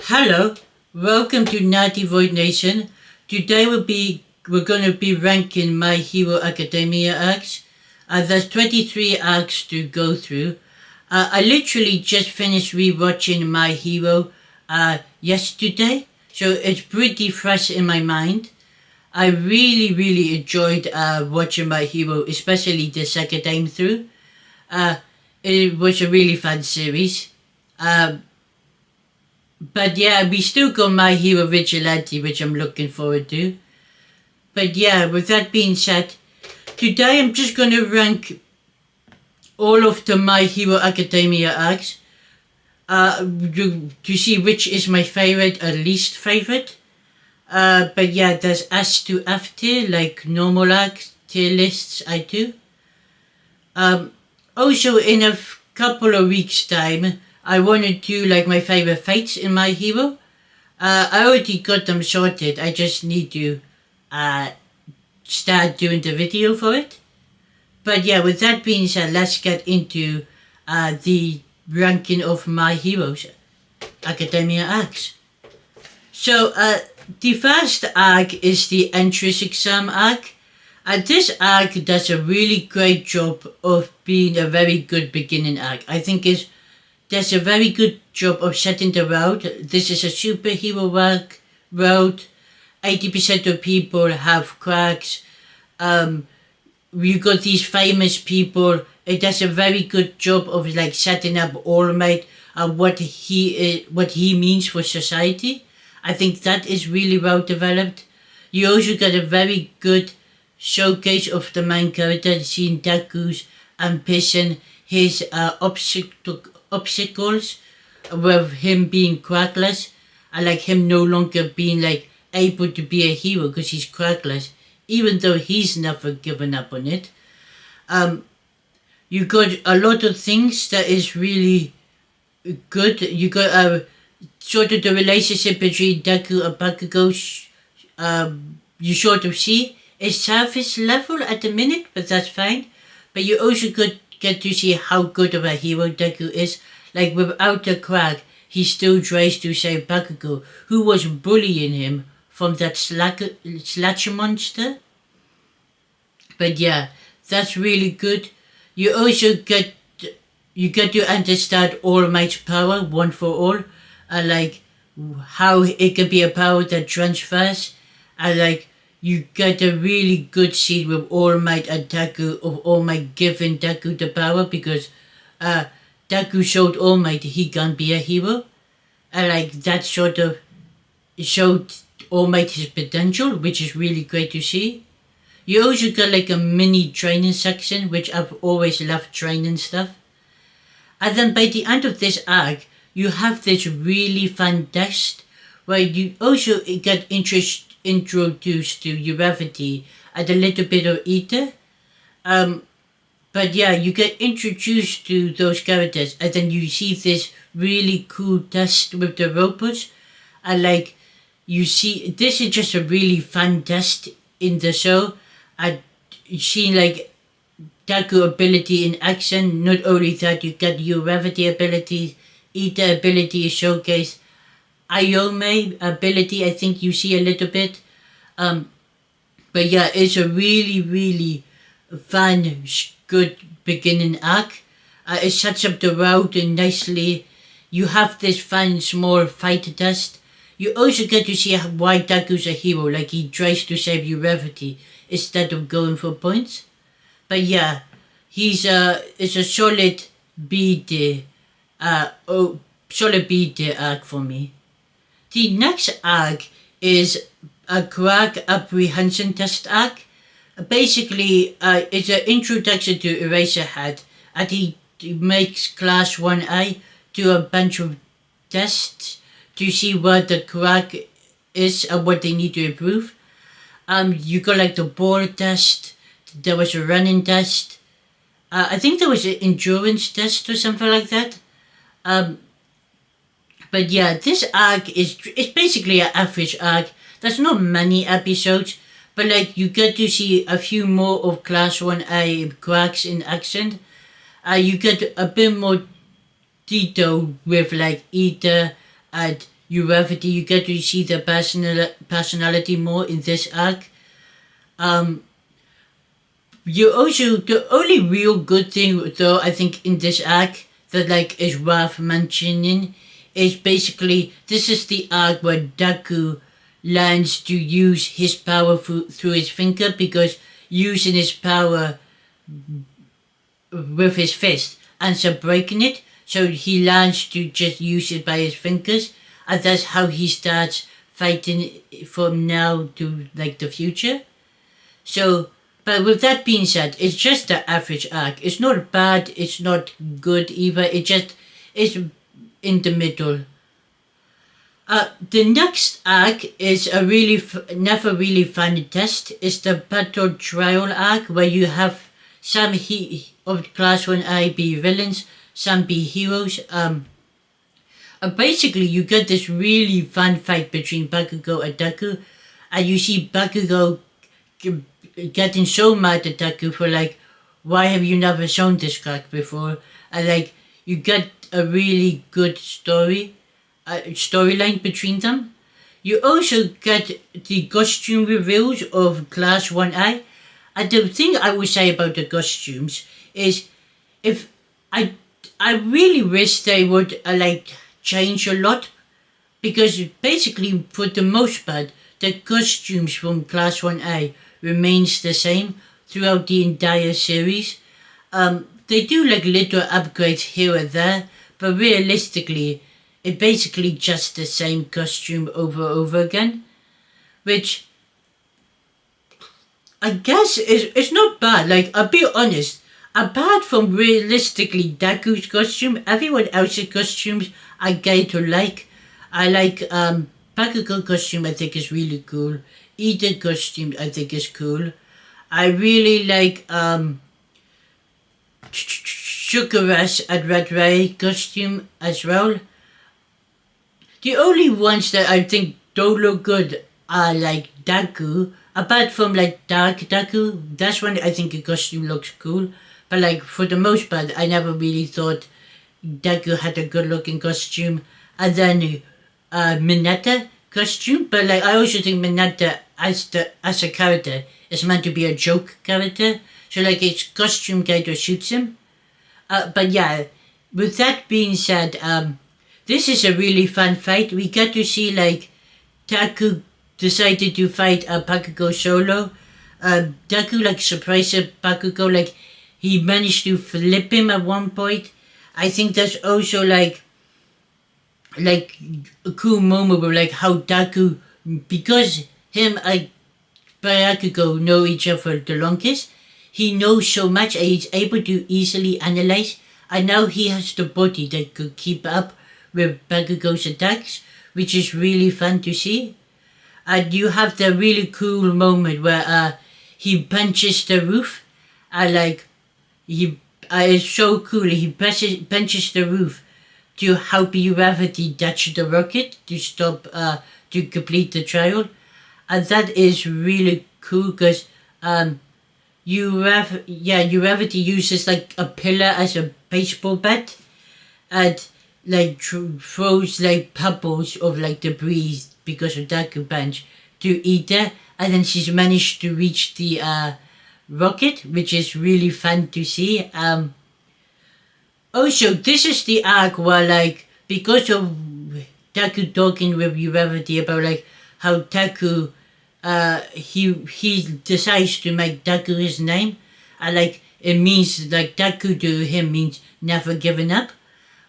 Hello, welcome to Naughty Void Nation. Today we're gonna be ranking My Hero Academia arcs. There's 23 arcs to go through. I literally just finished rewatching My Hero yesterday, so it's pretty fresh in my mind. I really enjoyed watching My Hero, especially the second time through. Uh, it was a really fun series. But yeah, we still got My Hero Vigilante, which I'm looking forward to. But yeah, with that being said, today I'm just gonna rank all of the My Hero Academia arcs. To see which is my favorite or least favorite. But yeah, there's S to F tier, like normal arc tier lists I do. Also in a couple of weeks time, I want to do like my favorite fights in My Hero. I already got them sorted. I just need to start doing the video for it. But yeah, with that being said, let's get into the ranking of My Heroes Academia arcs. So the first arc is the entrance exam arc. And this arc does a really great job of being a very good beginning arc. I think does a very good job of setting the road. This is a superhero road. 80% of people have cracks. You got these famous people. It does a very good job of like setting up All Might and what he means for society. I think that is really well developed. You also got a very good showcase of the main character, seeing Deku's ambition, his obstacles with him being crackless, and like him no longer being like able to be a hero because he's crackless, even though he's never given up on it. You got a lot of things that is really good. You got sort of the relationship between Deku and Bakugo. You sort of see it's surface level at the minute, but that's fine. But you also get to see how good of a hero Deku is. Like without the crack, he still tries to save Bakugo, who was bullying him from that slasher monster. But yeah, that's really good. You also get to understand All Might's power, one for all, and like how it can be a power that transfers, and like you get a really good scene with All Might and Deku of All Might giving Deku the power because Deku showed All Might he can be a hero, and like that sort of showed All Might his potential, which is really great to see. You also got like a mini training section, which I've always loved training stuff. And then by the end of this arc, you have this really fun test where you also get introduced to Uravity and a little bit of Ether. But yeah, you get introduced to those characters and then you see this really cool test with the robots. And like, you see, this is just a really fun test in the show. And you see like Deku ability in action. Not only that, you get Uravity ability, Ether ability is showcased. Ayome ability, I think you see a little bit. But yeah, it's a really fun, good beginning arc. It sets up the road nicely. You have this fun small fight test. You also get to see why Deku's a hero, like he tries to save Uravity instead of going for points. But yeah, it's a solid B tier. Solid B tier arc for me. The next arc is a crack apprehension test arc. Basically, it's an introduction to Eraserhead, and he makes Class 1A do a bunch of tests to see what the crack is and what they need to improve. You got like the ball test, there was a running test, I think there was an endurance test or something like that. But yeah, this arc it's basically an average arc. There's not many episodes, but like you get to see a few more of Class 1A cracks in action. You get a bit more detail with like Ether and Uravity. You get to see their personality more in this arc. Um, you also, the only real good thing though I think in this arc that like is worth mentioning is basically this is the arc where Deku learns to use his power through his finger, because using his power with his fist ends up breaking it, so he learns to just use it by his fingers, and that's how he starts fighting from now to like the future. So, but with that being said, it's just the average arc. It's not bad, it's not good either, it just is in the middle. The next arc is a really never really fun test. It's the battle trial arc where you have some of class 1A be villains, some be heroes. Basically you get this really fun fight between Bakugo and Deku, and you see Bakugo getting so mad at Deku for like, why have you never shown this card before? And like, you get a really good storyline between them. You also get the costume reveals of Class 1A. And the thing I would say about the costumes is, if I really wish they would like change a lot, because basically for the most part the costumes from Class 1A remains the same throughout the entire series. They do like little upgrades here and there, but realistically it's basically just the same costume over and over again, which I guess it's not bad. Like, I'll be honest, apart from realistically Deku's costume, everyone else's costumes I get to like. I like Bakugo costume, I think is really cool. Ida costume I think is cool. I really like Shukara's and Red Ray costume as well. The only ones that I think don't look good are like Deku, apart from like Dark Deku. That's when I think the costume looks cool. But like for the most part, I never really thought Deku had a good looking costume. And then Mineta costume, but like I also think Mineta as a character is meant to be a joke character. So like its costume kind of suits him. But yeah, with that being said, this is a really fun fight. We get to see like Deku decided to fight Bakugo solo. Deku like surprises Bakugo, like he managed to flip him at one point. I think that's also like a cool moment where like how Deku, because him and Bakugo know each other the longest, he knows so much and he's able to easily analyze, and now he has the body that could keep up with Bakugo's attacks, which is really fun to see. And you have the really cool moment where he punches the roof, and like it's so cool. He punches the roof to help Uravity dodge the rocket to stop to complete the trial, and that is really cool because Uravity uses like a pillar as a baseball bat, and like throws like pebbles of like debris because of Deku punch to Ida, and then she's managed to reach the rocket, which is really fun to see. Also, this is the arc where like, because of Deku talking with Uravity about like how Deku he decides to make Deku his name, and like it means like Deku to him means never giving up,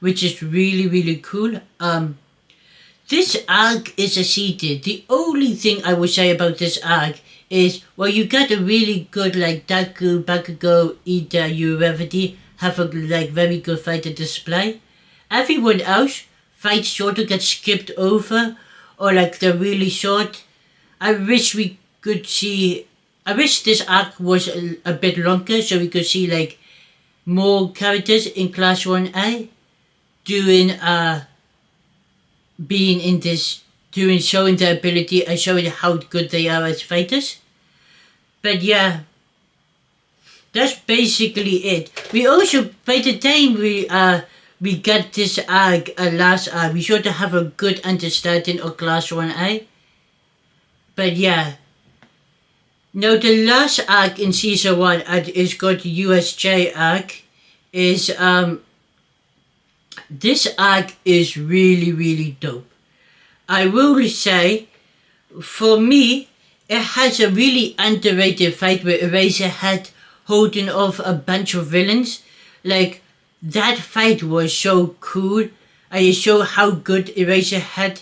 which is really really cool. This arc is a seated. The only thing I would say about this arc is, well, you got a really good like Deku, Bakugo, Ida, Uravity have a like very good fighter display. Everyone else fights sort of get skipped over, or like they're really short. I wish this arc was a bit longer so we could see like more characters in Class 1A doing being in this, doing showing their ability and showing how good they are as fighters. But yeah, that's basically it. We also, by the time we get this arc, last arc. We sort of have a good understanding of Class 1A. But yeah. Now the last arc in season 1 is called the USJ arc. This arc is really, really dope. I will say, for me, it has a really underrated fight with Eraserhead holding off a bunch of villains. Like, that fight was so cool. I show how good Eraserhead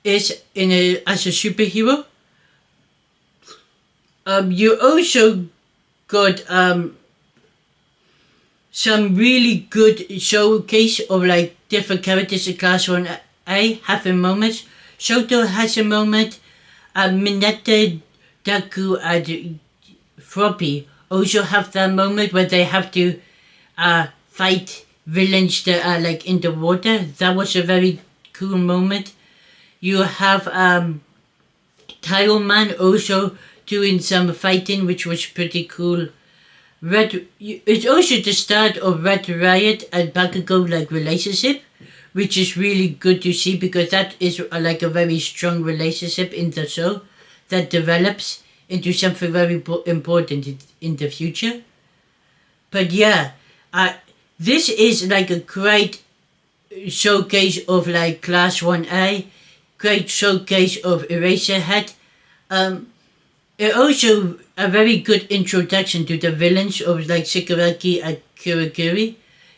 is as a superhero. You also got some really good showcase of like different characters in Class 1A having moments. Shoto has a moment. Mineta, Deku, and Floppy also have that moment where they have to fight villains that are like in the water. That was a very cool moment. You have Tile Man also doing some fighting, which was pretty cool. It's also the start of Red Riot and Bakugo like relationship, which is really good to see because that is like a very strong relationship in the show that develops into something very important in the future. But yeah, this is like a great showcase of like Class 1A, great showcase of Eraserhead. It also a very good introduction to the villains of like Shigaraki and Kirigiri.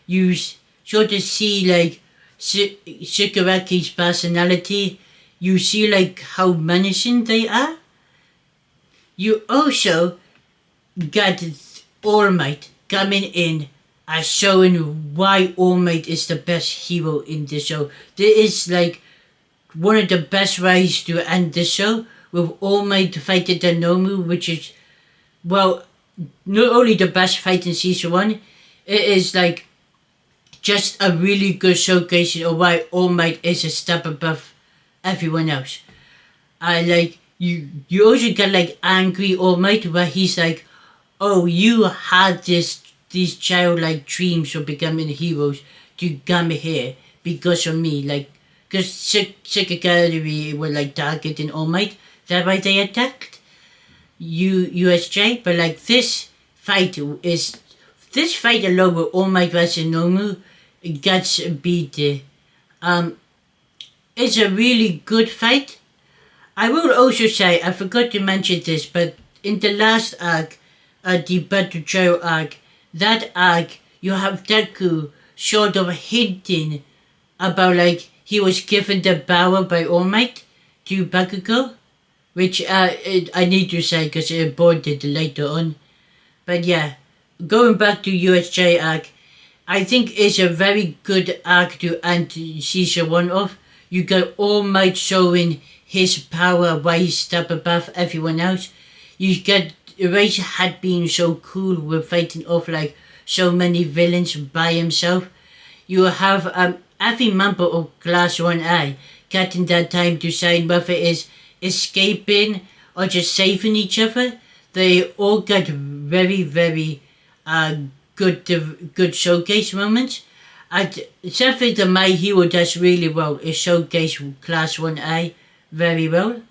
You sort of see like Shigaraki's personality. You see like how menacing they are. You also got All Might coming in as showing why All Might is the best hero in the show. This is like one of the best ways to end the show with All Might fighting the Nomu, which is, well, not only the best fight in season 1, it is like just a really good showcase of why All Might is a step above everyone else. Like, you also get like angry All Might where he's like, oh, you had these childlike dreams of becoming heroes to come here because of me, like, because Shikigami were like targeting All Might. That why they attacked USJ, but like this fight alone with All Might versus Nomu gets beat. It's a really good fight. I will also say, I forgot to mention this, but in the last arc, the Battle Trail arc, that arc, you have Deku sort of hinting about like he was given the power by All Might to Bakugo, which I need to say because it important later on. But yeah, going back to USJ arc, I think it's a very good arc to end season 1 of. You got All Might showing his power, why he's step above everyone else. You get Eraserhead being so cool with fighting off like so many villains by himself. You have every member of Class 1A getting that time to shine, whether it is escaping or just saving each other. They all got very, very good showcase moments. And something that My Hero does really well is showcase Class 1A very well.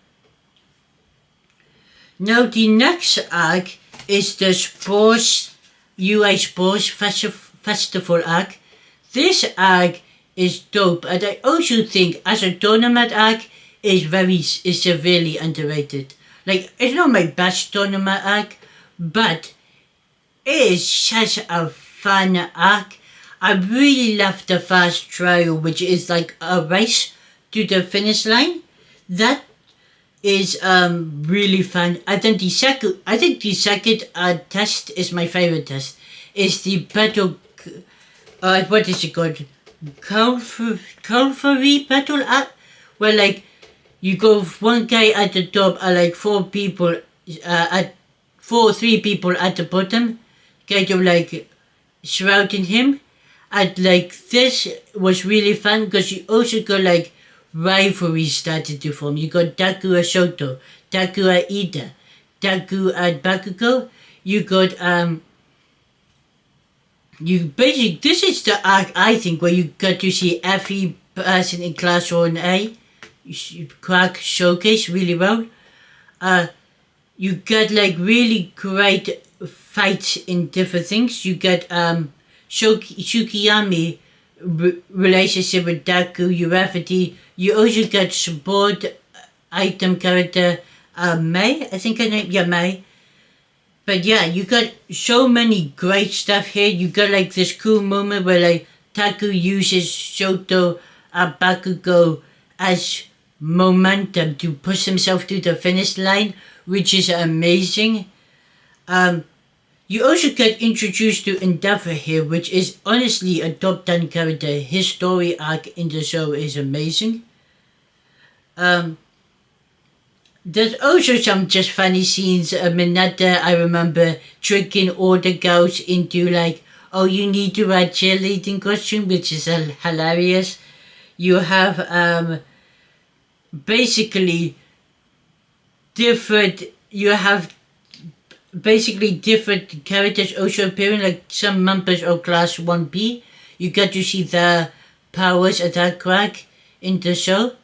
Now the next arc is the UA Sports Festival arc. This arc is dope, and I also think as a tournament arc is severely underrated. Like, it's not my best tournament arc, but it is such a fun arc. I really love the first trial, which is like a race to the finish line. That is really fun. I think the second test is my favorite test. It's the battle. What is it called? Calvary battle arc, where like you go one guy at the top and like three people at the bottom, kind of like surrounding him. And like this was really fun because you also got like rivalries started to form. You got Deku and Shoto, Deku and Ida, Deku and Bakugo. You got you basically, this is the arc I think where you get to see every person in class 1A crack showcase really well. You get like really great fights in different things. You get Shukiyami relationship with Deku, Urafity. You also get support item character May, I think her name, yeah, May. But yeah, you got so many great stuff here. You got like this cool moment where like Taku uses Shoto Bakugo as momentum to push himself to the finish line, which is amazing. You also get introduced to Endeavor here, which is honestly a top 10 character. His story arc in the show is amazing. There's also some just funny scenes. Mineta, I remember, tricking all the girls into like, oh, you need to wear cheerleading costume, which is hilarious. You have basically different. You have basically different characters also appearing, like some members of Class 1B. You get to see their powers at that crack in the show.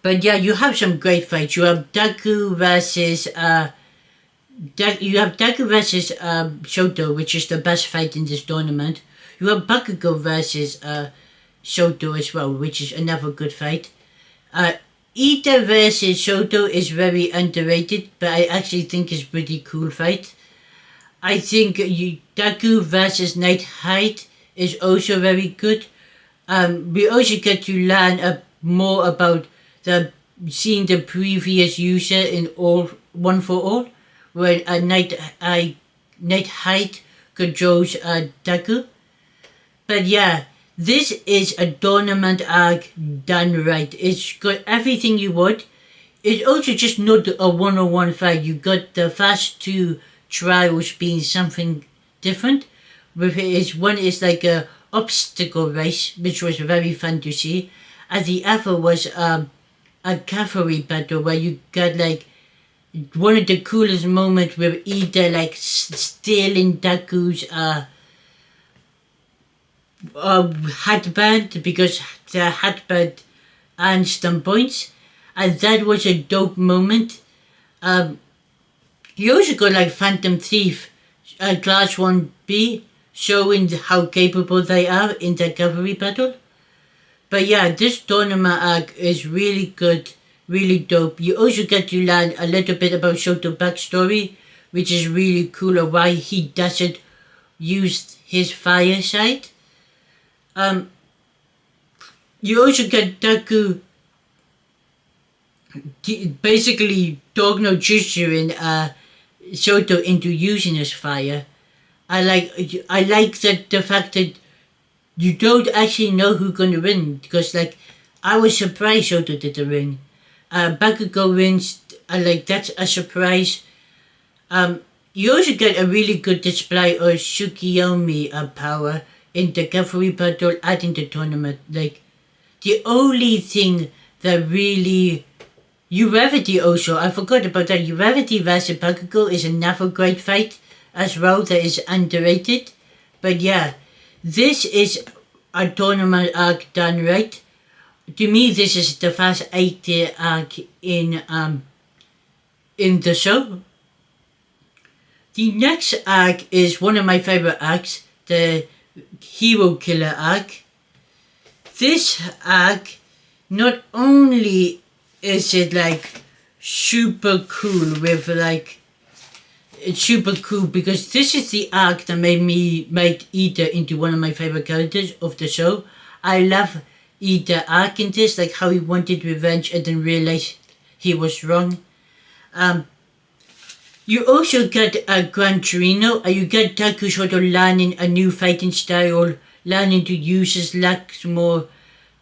But yeah, you have some great fights. You have Deku versus Shoto, which is the best fight in this tournament. You have Bakugo versus Shoto as well, which is another good fight. Ida versus Shoto is very underrated, but I actually think it's a pretty cool fight. I think Deku versus Night Height is also very good. We also get to learn more about seeing the previous user in all One for All, where Night Height controls Deku. But yeah, this is a tournament arc done right. It's got everything you want. It's also just not a one-on-one fight. You got the first two trials being something different. One is like a obstacle race, which was very fun to see, and the other was a cavalry battle where you got like one of the coolest moments with Ida like stealing Deku's headband, because the headband earned some points, and that was a dope moment. You also got like Phantom Thief, Class 1B, showing how capable they are in the cavalry battle. But yeah, this tournament arc is really good, really dope. You also get to learn a little bit about Shoto's backstory, which is really cool, of why he doesn't use his fire side. You also get Deku basically talk no Jutsu in Shoto into using his fire. I like that the fact that you don't actually know who's gonna win, because like I was surprised Shoto did the ring. Bakugo wins. That's a surprise. You also get a really good display of Tsukiyomi power in the cavalry battle and in the tournament. Like the only thing that really Urafity also, I forgot about that. Urafity versus Bakugo is another great fight as well that is underrated. But yeah, this is a tournament arc done right. To me, this is the first 8-tier arc in the show. The next arc is one of my favorite arcs, the Hero Killer arc. This arc, not only is it like super cool with like, it's super cool because this is the arc that made Ida into one of my favorite characters of the show. I love Ida arc in this, like how he wanted revenge and then realized he was wrong. You also get Gran Torino, and you get Deku sort of learning a new fighting style, learning to use his legs more,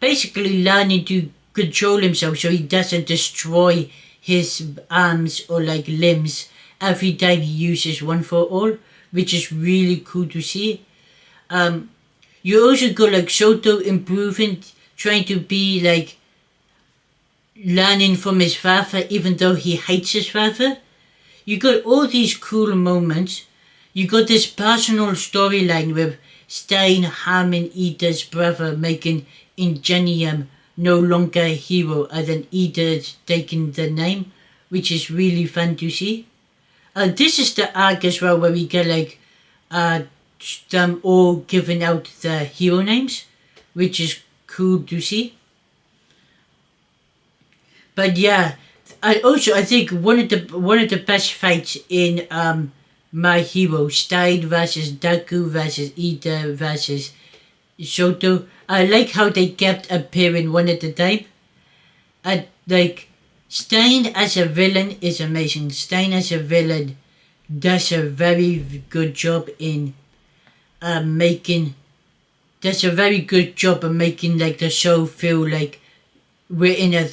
basically learning to control himself so he doesn't destroy his arms or like limbs every time he uses One for All, which is really cool to see. You also got like Shoto improving, trying to be like learning from his father even though he hates his father. You got all these cool moments. you got this personal storyline with Stein harming Ida's brother, making Ingenium no longer a hero, and then Ida's taking the name, which is really fun to see. This is the arc as well where we get like them all giving out the hero names, which is cool to see. But yeah, I think one of the best fights in My Hero, Stein versus Deku versus Ida versus Shoto. I like how they kept appearing one at a time. And like Stein as a villain is amazing. Stein as a villain does a very good job in making. Does a very good job of making like the show feel like we're in a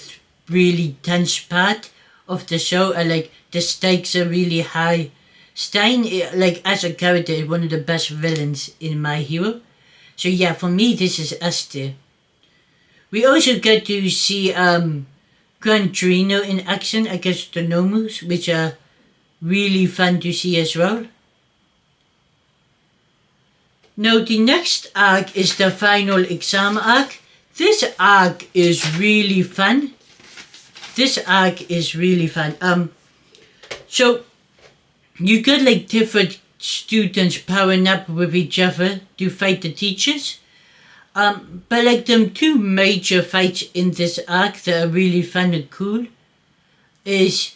really tense part of the show, and like the stakes are really high. Stein, like as a character, is one of the best villains in My Hero. So yeah, for me, this is S tier. We also get to see Gran Torino in action against the Nomus, which are really fun to see as well. Now the next arc is the final exam arc. This arc is really fun. So you get like different students powering up with each other to fight the teachers. But like the two major fights in this arc that are really fun and cool is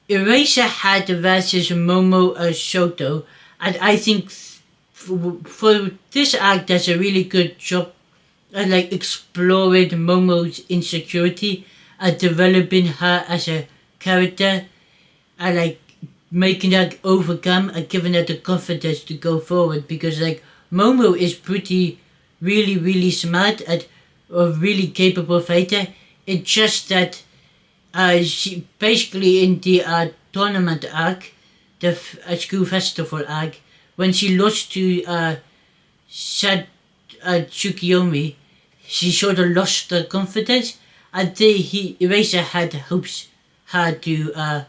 Eraserhead versus Momo Shoto, and I think for this arc does a really good job at like exploring Momo's insecurity and developing her as a character, and like making her overcome and giving her the confidence to go forward, because like Momo is really smart and a really capable fighter. It's just that she basically in the tournament arc, the school festival arc, when she lost to Tsukiyomi, she sort of lost the confidence, and Eraserhead hopes her to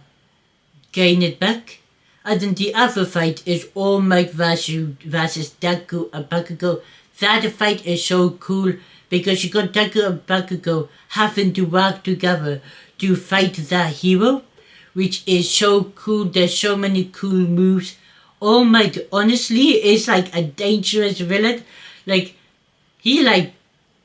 gain it back. And then the other fight is All Might versus Deku and Bakugo. That fight is so cool because you got Deku and Bakugo having to work together to fight the hero, which is so cool. There's so many cool moves. All Might honestly is like a dangerous villain. Like he like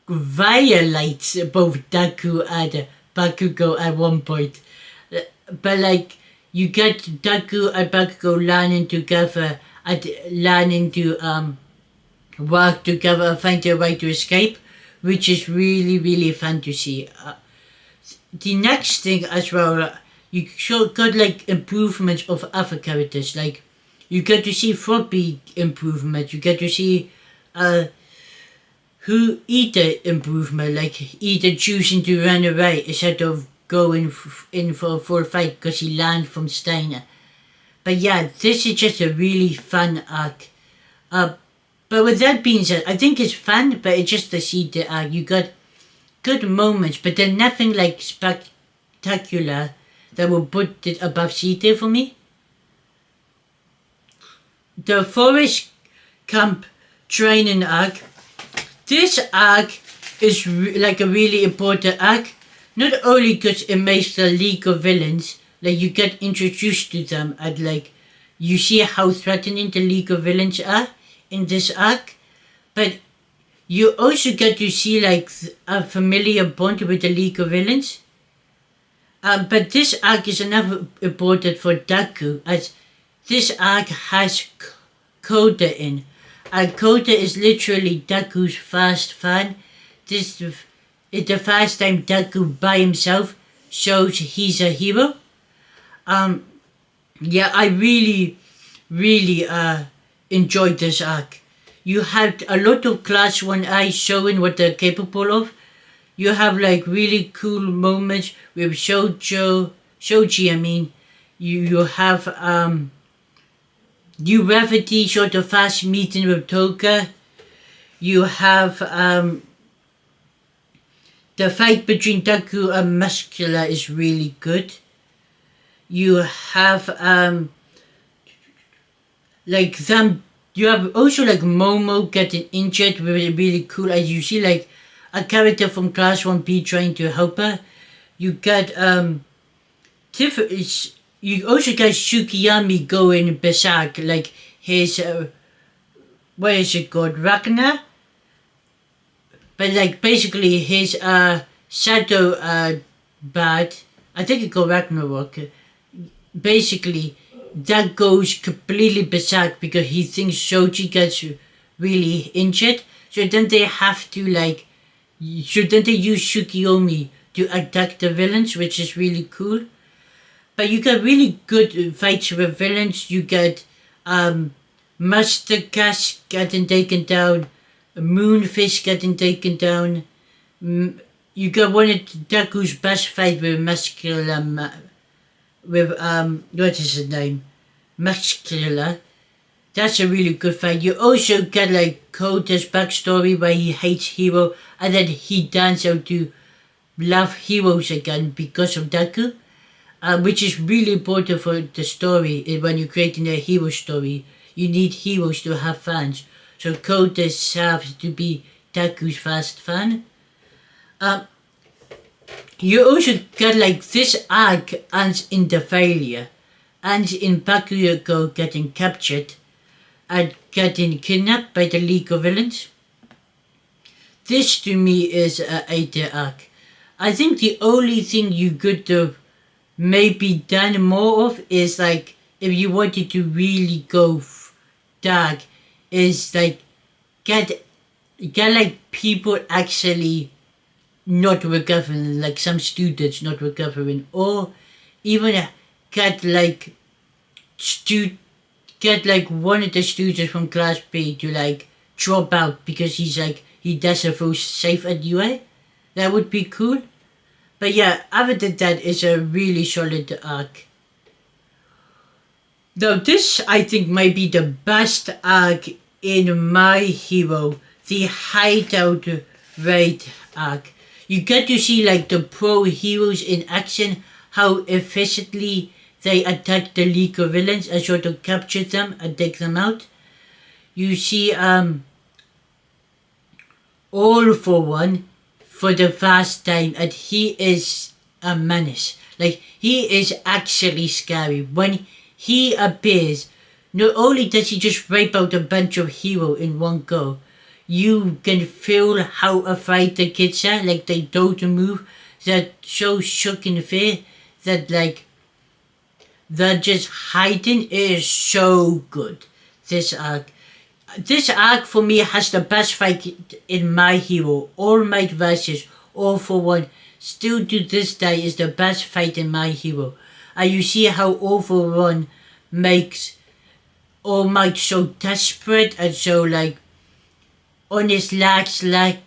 violates both Deku and Bakugo at one point. But like you get Deku and Bakugo learning together and learning to work together and find their way to escape, which is really fun to see. The next thing as well, you got like improvements of other characters. Like you get to see Floppy improvement. You get to see who Ida improvement, like Ida choosing to run away instead of going in for a full fight because he learned from Steiner. But yeah, this is just a really fun arc. But with that being said, I think it's fun, but it's just to see the arc. You got good moments, but then nothing like spectacular that will put it above C tier for me. The Forest Camp training arc. This arc is like a really important arc. Not only because it makes the League of Villains, like you get introduced to them and like you see how threatening the League of Villains are in this arc, but you also get to see like a familiar bond with the League of Villains. But this arc is another important for Deku, as this arc has Koda in. And Koda is literally Deku's first fan. This is the first time Deku by himself shows he's a hero. Yeah, I really enjoyed this arc. You had a lot of Class 1I showing what they're capable of. You have like really cool moments with Shoji, I mean. You have Revity sort of fast meeting with Toga. You have the fight between Deku and Muscular is really good. You have like them. You have also like Momo getting injured, really cool. As you see, like a character from Class 1B trying to help her. You get you also get Shukiyami going berserk, like his what is it called, Ragnar? But like basically his shadow bad. I think it called Ragnarok. Basically, that goes completely berserk because he thinks Shoji gets really injured. So then they have to like, so then they use Shukiomi to attack the villains, which is really cool. But you get really good fights with villains. You get Master Gas getting taken down, Moonfish getting taken down. You get one of Deku's best fight with Muscular, with what is his name? Muscular. That's a really good fight. You also get like Kota's backstory where he hates Hero and then he turns out to love heroes again because of Deku. Which is really important for the story. When you're creating a hero story, you need heroes to have fans. So Kota has to be Deku's fast fan. You also get like this arc ends in the failure, ends in Bakugo getting captured and getting kidnapped by the League of Villains. This to me is a 8 arc. I think the only thing you could have maybe done more of is like if you wanted to really go dark, is like get like people actually not recovering, like some students not recovering, or even get like get like one of the students from Class B to like drop out because he doesn't feel safe at UA. That would be cool. But yeah, other than that, it's a really solid arc. Now this, I think, might be the best arc in My Hero, the Hideout Raid arc. You get to see like the pro heroes in action, how efficiently they attack the League of Villains and sort of capture them and take them out. You see All For One for the first time, and he is a menace. Like, he is actually scary. When he appears, not only does he just rape out a bunch of heroes in one go, you can feel how afraid the kids are. Like, they don't move. They're so shook in fear that like they're just hiding. It is so good, this arc. This arc for me has the best fight in My Hero. All Might versus All For One still to this day is the best fight in My Hero. And you see how All For One makes All Might so desperate and so like on his last leg,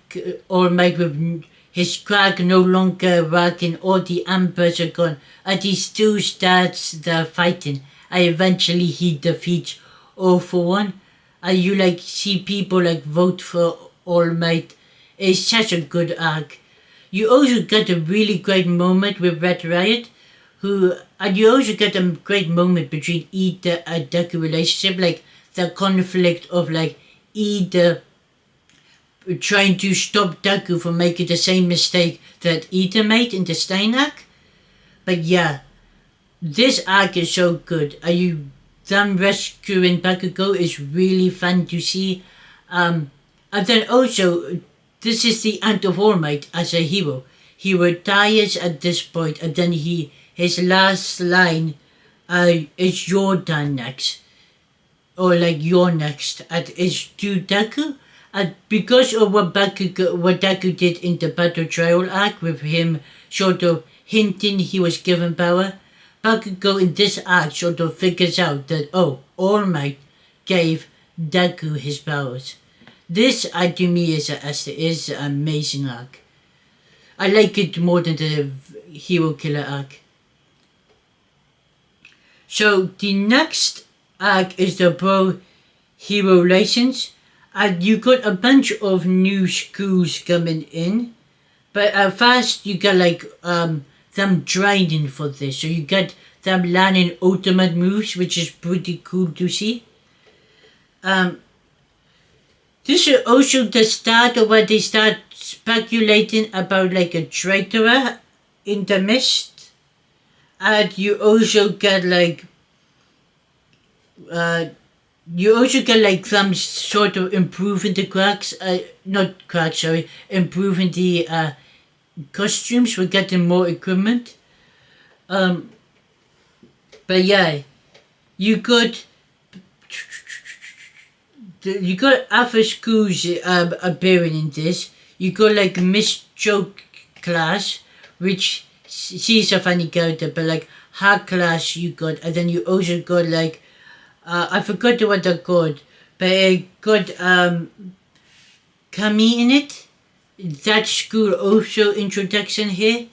All Might with his crack no longer working, all the embers are gone, and he still starts the fighting, and eventually he defeats All For One. And you like see people like vote for All Might. It's such a good arc. You also get a really great moment with Red Riot, and you also get a great moment between Ida and Deku relationship, like the conflict of like Ida trying to stop Deku from making the same mistake that Ida made in the Stein arc. But yeah, this arc is so good. Them rescuing Bakugo is really fun to see. And then also, this is the end of All Might as a hero. He retires at this point, and then his last line is your turn next. Or like you're next. And it's to Deku. And because of what Deku did in the Battle Trial arc with him sort of hinting he was given power, Bakugo in this arc sort of figures out that, All Might gave Deku his powers. This, to me, is an amazing arc. I like it more than the Hero Killer arc. So the next arc is the Bro Hero Relations. And you got a bunch of new schools coming in. But at first you get like them training for this. So you get them learning ultimate moves, which is pretty cool to see. Um, this is also the start of where they start speculating about like a traitor in the mist. And uh, you also get like some sort of improving the cracks, not cracks, sorry, improving the costumes. We're getting more equipment. Um, but yeah, you got you got other schools appearing in this. You got like Miss Joke class, which she's a funny character, but like her class you got, and then you also got like I forgot what they're called, but it got Kami in it. That school also introduction here.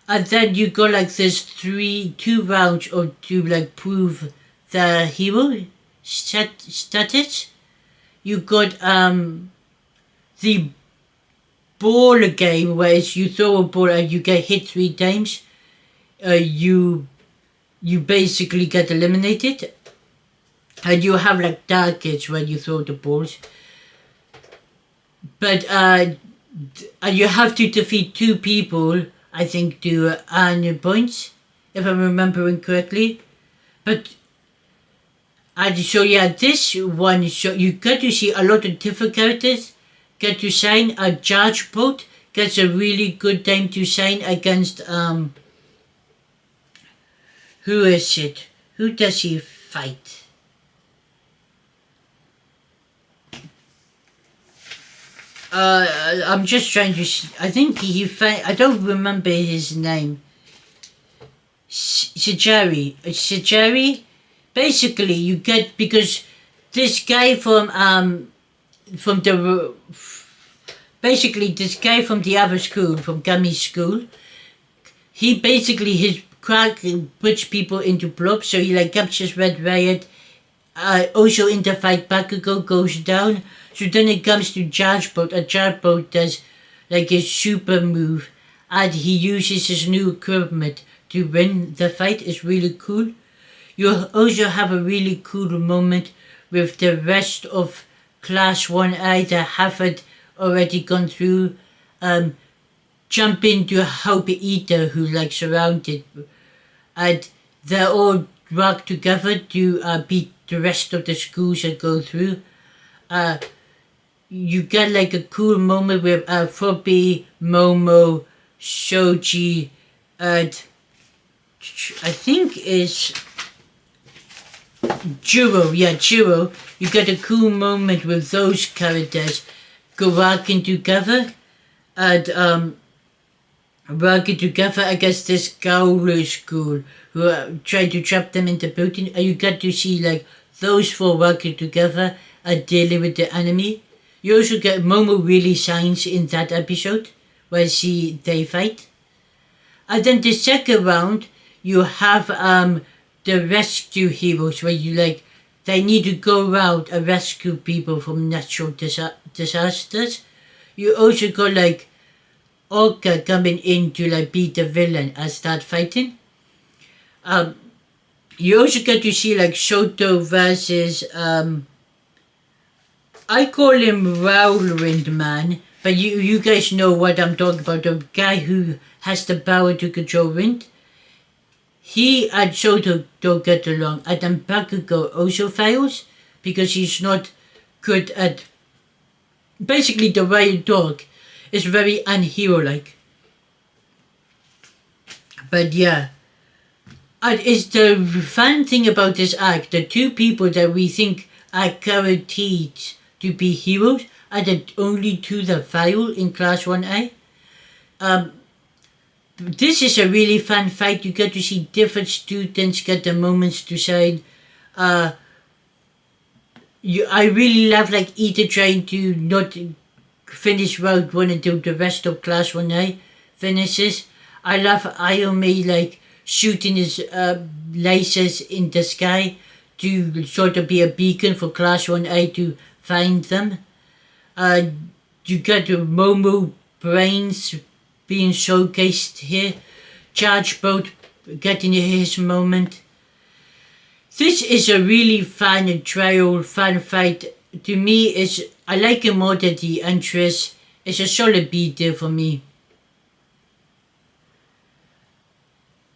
And then you got like this two rounds of to like prove the hero status. You got the ball game where it's you throw a ball and you get hit 3 times. You basically get eliminated. And you have like targets when you throw the balls. But and you have to defeat 2 people, I think, to earn your points, if I'm remembering correctly. But and so yeah, this one, so you get to see a lot of different characters. Get to sign a charge boat. Gets a really good time to sign against who is it? Who does he fight? I'm just trying to see. I think I don't remember his name. Sajari. Basically, you get because this guy from the basically this guy from the other school, from Gummi's school, he basically his crack puts people into blobs, so he like captures Red Riot. Also in the fight, Bakugo goes down. So then it comes to Charge Boat. A Charge Boat does like a super move, and he uses his new equipment to win the fight. It's really cool. You also have a really cool moment with the rest of Class 1A that haven't already gone through. Jumping to help Ito, who's like surrounded, and they're all work together to beat the rest of the schools that go through. You get like a cool moment with Froppy, Momo, Shoji, and I think is Juro. Yeah, Juro. You get a cool moment with those characters working together and working together against this Gowler school who try to trap them in the building, and you get to see like those 4 working together and dealing with the enemy. You also get Momo really shines in that episode where they fight. And then the second round, you have the rescue heroes where you like they need to go around and rescue people from natural disasters. You also got like Orca coming in to like beat the villain and start fighting. You also get to see like Shoto versus I call him Whirlwind Man, but you guys know what I'm talking about. The guy who has the power to control wind. He and Shoto don't get along, and then Bakugo also fails because he's not good at. Basically, the Wild Dog is very unhero-like. But yeah. And it's the fun thing about this arc, the 2 people that we think are guaranteed to be heroes are the only 2 that fail in Class 1A. This is a really fun fight. You get to see different students get the moments to shine. I really love like Ita trying to not finish round 1 until the rest of Class 1A finishes. I love Ayome like shooting his lasers in the sky to sort of be a beacon for Class 1A to find them. You get the Momo brains being showcased here. Charge Boat getting his moment. This is a really fun trial, fun fight. To me, I like it more than the Huntress. It's a solid B there for me.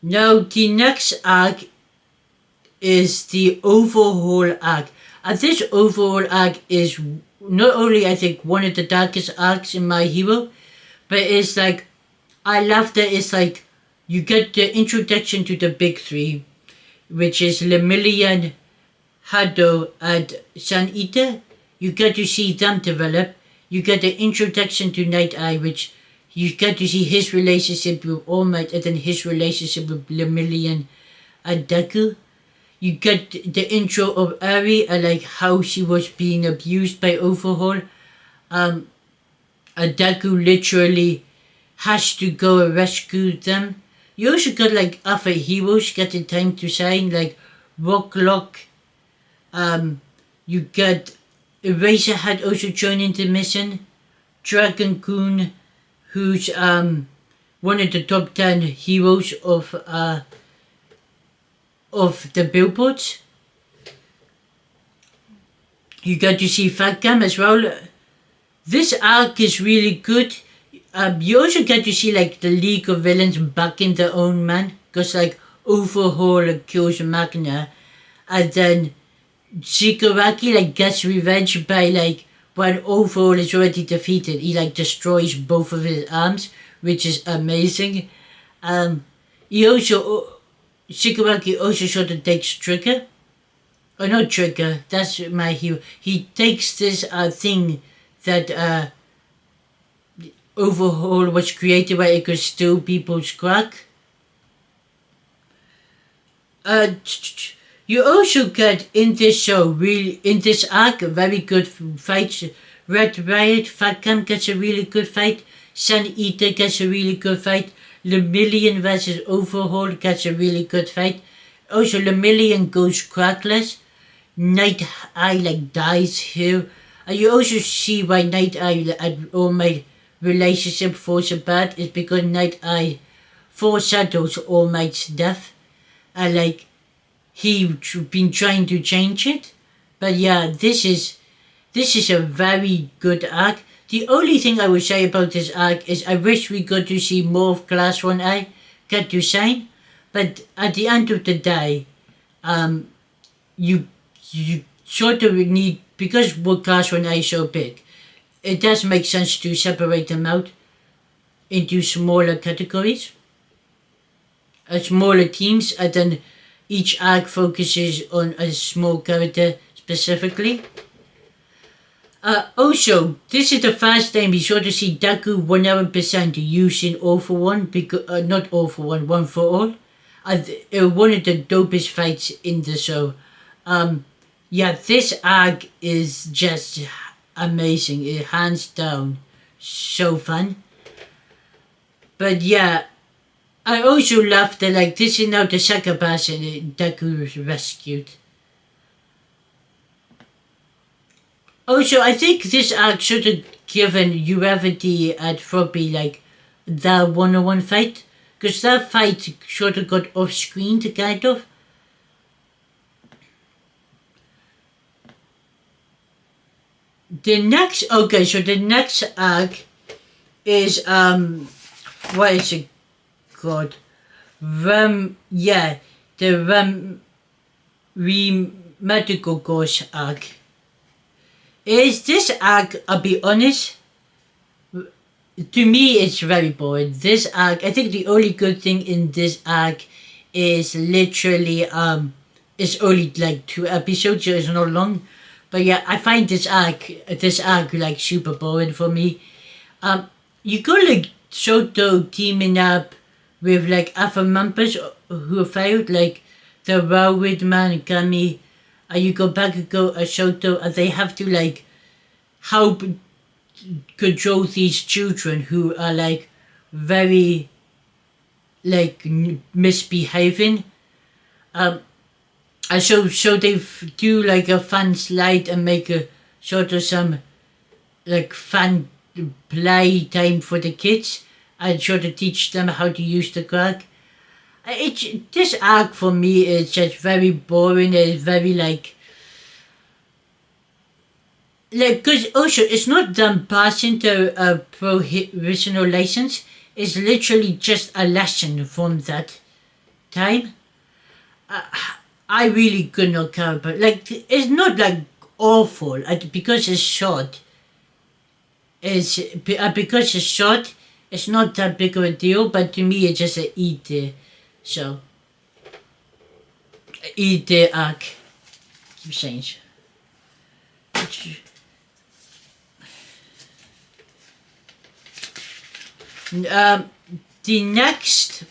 Now the next arc is the overhaul arc. And this overhaul arc is not only I think one of the darkest arcs in My Hero, but it's like I love that it's like you get the introduction to the big three, which is Lemillion, Hado, and Sun Eater. You get to see them develop. You get the introduction to Night Eye, which you get to see his relationship with All Might and then his relationship with Lemillion and Deku. You get the intro of Ari and like how she was being abused by Overhaul. And Deku literally has to go and rescue them. You also got like other heroes getting time to shine, like Rocklock. You get Eraserhead also joining the mission. Dragon Kun, who's one of the top 10 heroes of the billboards. You get to see Fatcam as well. This arc is really good. You also get to see like the League of Villains backing their own man, because like Overhaul kills Magna, and then Shigaraki like gets revenge by like when Overhaul is already defeated, he like destroys both of his arms, which is amazing. He also Shigaraki also sort of takes Trigger. Oh, not Trigger, that's My Hero. He takes this thing that Overhaul was created where it could steal people's crack. You also get in this show, really in this arc, very good fights. Red Riot, Fatcam gets a really good fight. Sun Eater gets a really good fight. Lemillion versus Overhaul gets a really good fight. Also, Lemillion goes crackless. Night Eye like dies here. And you also see why Night Eye and All Might relationship falls apart is because Night Eye foreshadows All Might's death. And like he been trying to change it. But yeah, this is a very good arc. The only thing I would say about this arc is I wish we got to see more of Class 1A get to shine. But at the end of the day, you sort of need, because Class 1A is so big, it does make sense to separate them out into smaller categories, smaller teams, and then each arc focuses on a small character specifically. Also, this is the first time we sort of see Deku 100% using All For One, because, not All For One, One For All. One of the dopest fights in the show. Yeah, this arc is just amazing. Hands down, so fun. But yeah, I also love that like this is now the second person Deku was rescued. Also, I think this arc should have given Uravity and Frobby like the one-on-one fight, because that fight sort of got off-screen kind of. The next arc is what is it called? The Medical Ghost arc. Is this arc, I'll be honest, to me it's very boring. This arc, I think the only good thing in this arc is literally it's only like 2 episodes, so it's not long. But yeah, I find this arc like super boring for me. You got like Shoto teaming up with like other members who failed, like the Railroad Man, Kami, and you go back and go Shoto, and they have to like help control these children who are like very like misbehaving. And so they do like a fun slide and make a sort of some like fun play time for the kids and sort of teach them how to use the crack. This arc for me is just very boring. It's very like because also it's not them passing the provisional license. It's literally just a lesson from that time. Uh, I really could not care about it's not like awful because it's short. Because it's short. It's not that big of a deal, but to me it's just a eat. So eat the arc. Keep saying. Um, the next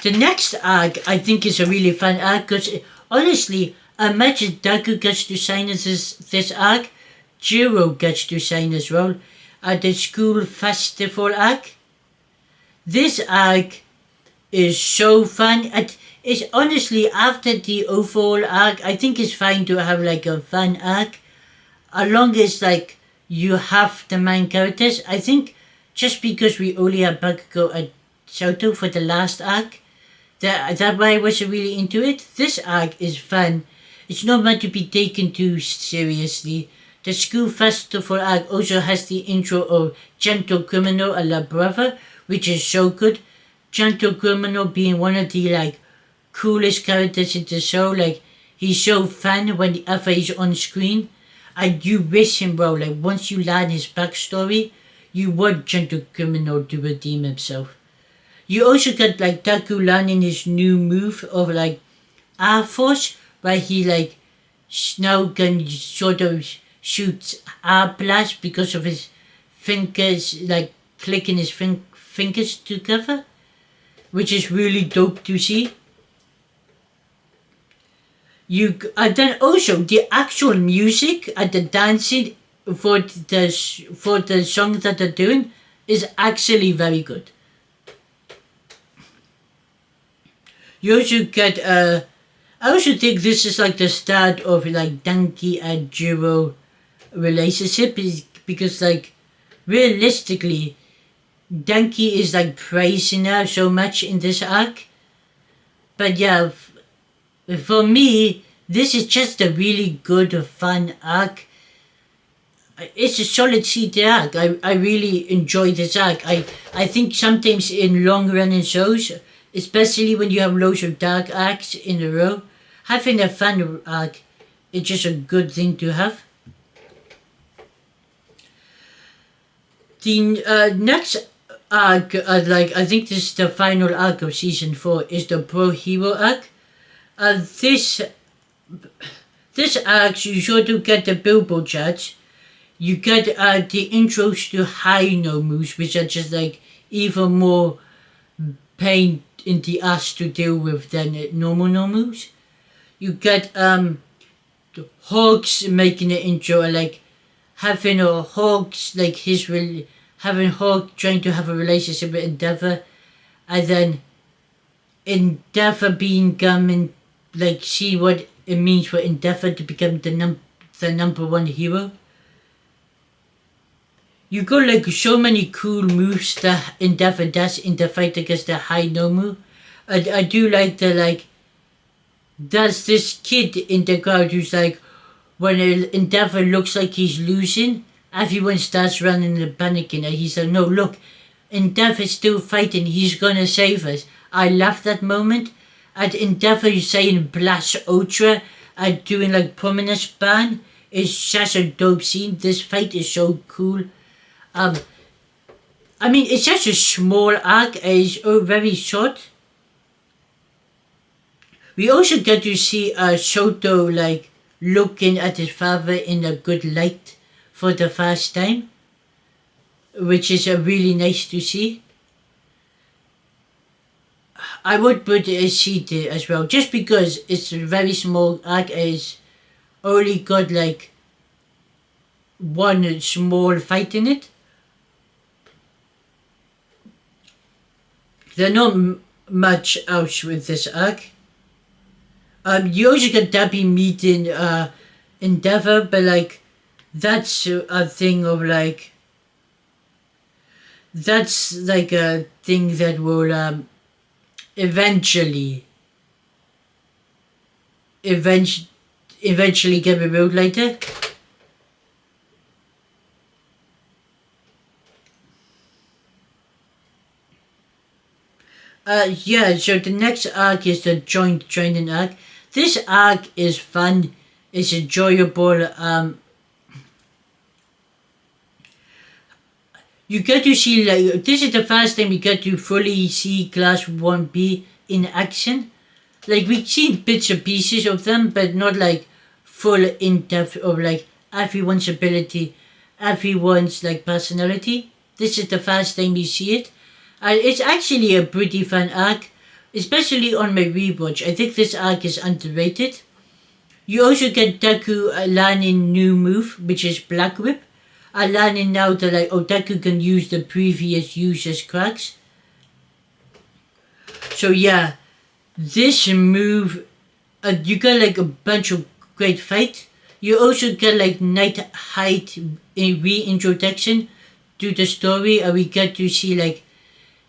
the next arc I think is a really fun arc because honestly, imagine Deku gets to sign this arc, Jiro gets to sign as well at the school festival arc. This arc is so fun. It's honestly after the overall arc, I think it's fine to have like a fun arc, as long as you have the main characters. I think just because we only have Bakugo and Shoto for the last arc, that why I was really into it. This arc is fun. It's not meant to be taken too seriously. The school festival arc also has the intro of Gentle Criminal a la Brother, which is so good. Gentle Criminal being one of the coolest characters in the show. He's so fun whenever he's on screen. I do wish him well. Once you learn his backstory, you want Gentle Criminal to redeem himself. You also get Deku learning his new move of Air Force, where he now can sort of shoot air blast because of his fingers clicking his fingers together, which is really dope to see. And then also the actual music and the dancing for the song that they're doing is actually very good. You also get I also think this is the start of Denki and Jiro relationship because realistically Denki is praising her so much in this arc. But yeah, for me, this is just a really good, fun arc. It's a solid CT arc. I really enjoy this arc. I think sometimes in long running shows, especially when you have loads of dark arcs in a row, having a fun arc is just a good thing to have. The next arc, I think this is the final arc of season 4, is the Pro Hero arc. This arc, you sort of get the Billboard charts. You get the intros to high no moves, which are just even more pain in the ass to deal with than normal no moves. You get the Hawks making an intro, having a Hawks having Hawk trying to have a relationship with Endeavor, and then Endeavor becoming see what it means for Endeavor to become the number one hero. You got so many cool moves that Endeavor does in the fight against the High Nomu. I do the there's this kid in the crowd who's when Endeavor looks like he's losing, everyone starts running and panicking and he's no look, Endeavor's still fighting, he's gonna save us. I love that moment. And Endeavor is saying Blast Ultra and doing Prominence Ban is such a dope scene. This fight is so cool. I mean, it's such a small arc, it's very short. We also get to see Shoto looking at his father in a good light for the first time, which is really nice to see. I would put a C tier as well, just because it's a very small arc. It's only got one small fight in it. There's not much else with this arc. You also get Dabi meeting Endeavor, but that's a thing of that's a thing that will eventually event- eventually get revealed later. Yeah, so the next arc is the joint training arc. This arc is fun, it's enjoyable. You get to see, like, this is the first time you get to fully see Class 1B in action. Like, we've seen bits and pieces of them, but not like full in depth of like everyone's ability, everyone's like personality. This is the first time you see it. It's actually a pretty fun arc, especially on my rewatch. I think this arc is underrated. You also get Deku learning new move, which is Black Whip. Learning now that like Deku can use the previous user's cracks. So yeah, this move, you get like a bunch of great fights. You also get like Night Height in reintroduction to the story, and we get to see like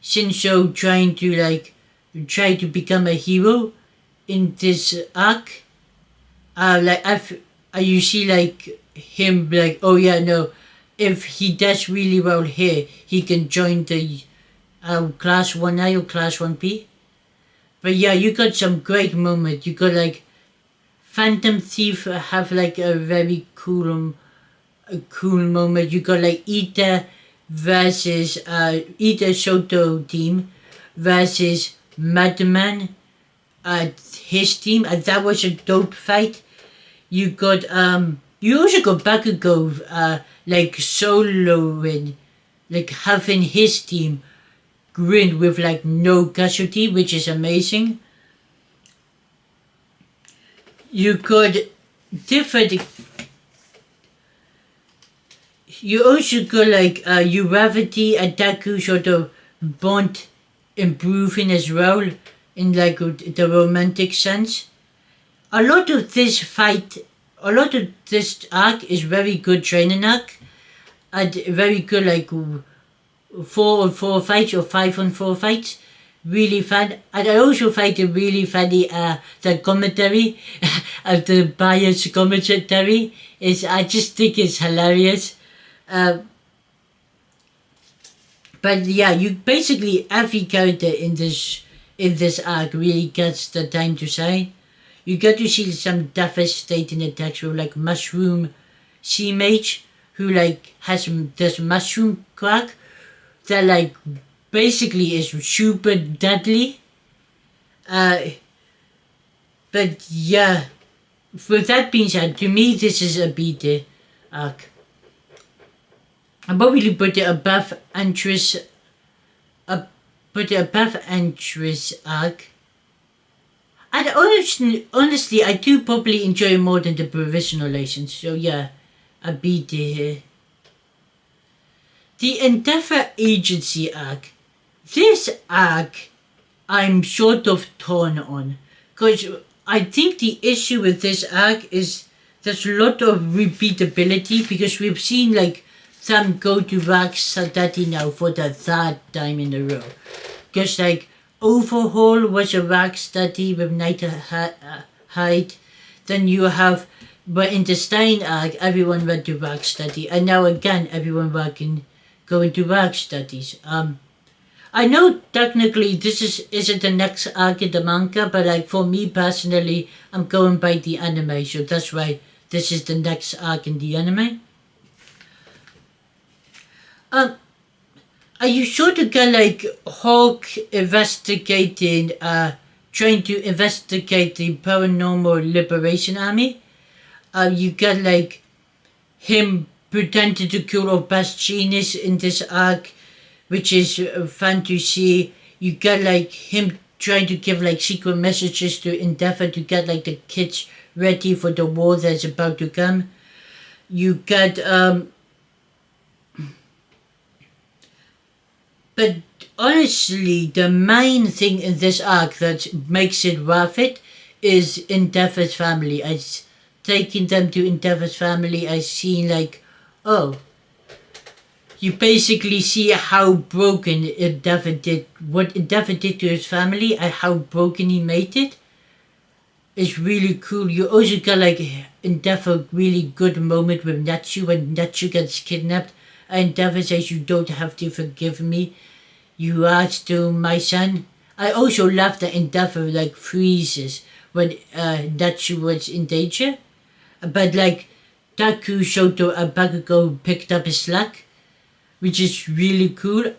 Shinso try to become a hero in this arc. You see like him like, oh yeah, no, if he does really well here, he can join the Class 1A or Class 1B. But yeah, you got some great moments. You got like Phantom Thief have like a very cool moment. You got like Ita versus Ita Soto team versus Madman his team, and that was a dope fight. You got you also got Bakugo like soloing, like having his team grin with like no casualty, which is amazing. You got different. You also got like Uravity and Deku sort of bond improving as well in like the romantic sense. A lot of this arc is very good training arc and very good like 4-on-4 fights or 5-on-4 fights. Really fun, and I also find it really funny. The commentary, the bias commentary is, I just think it's hilarious. But yeah, you basically every character in this arc really gets the time to shine. You get to see some devastating attacks with like Mushroom Sea Mage, who like has this mushroom crack that like basically is super deadly. But yeah, with that being said, to me this is a B arc. I'm probably put it above Antris, arc. And honestly, I do probably enjoy it more than the provisional license. So yeah, a B here. The Endeavor Agency arc. This arc, I'm sort of torn on, because I think the issue with this arc is there's a lot of repeatability, because we've seen like them go to Rock Sadati now for the third time in a row. Because like Overhaul was a Rock Study with Night Height. Then you have, but in the Stein arc, everyone went to Rock Study, and now again everyone going to Rock Studies. I know technically this isn't the next arc in the manga, but like for me personally, I'm going by the anime, so that's why this is the next arc in the anime. Are you sure to get like Hulk investigating, trying to investigate the Paranormal Liberation Army? You get like him pretending to kill off Bastionis in this arc, which is fun to see. You get like him trying to give like secret messages to Endeavor to get like the kids ready for the war that's about to come. You get but honestly, the main thing in this arc that makes it worth it is Endeavor's family. As taking them to Endeavor's family, I seen like, oh, you basically see how broken Endeavor did, what Endeavor did to his family, and how broken he made it. It's really cool. You also got like Endeavor really good moment with Natsu when Natsu gets kidnapped, and Endeavor says, "You don't have to forgive me. You are still my son." I also love that Endeavor like freezes when Natsu was in danger, but like Taku, Shoto, and Bakugo picked up his slack, which is really cool.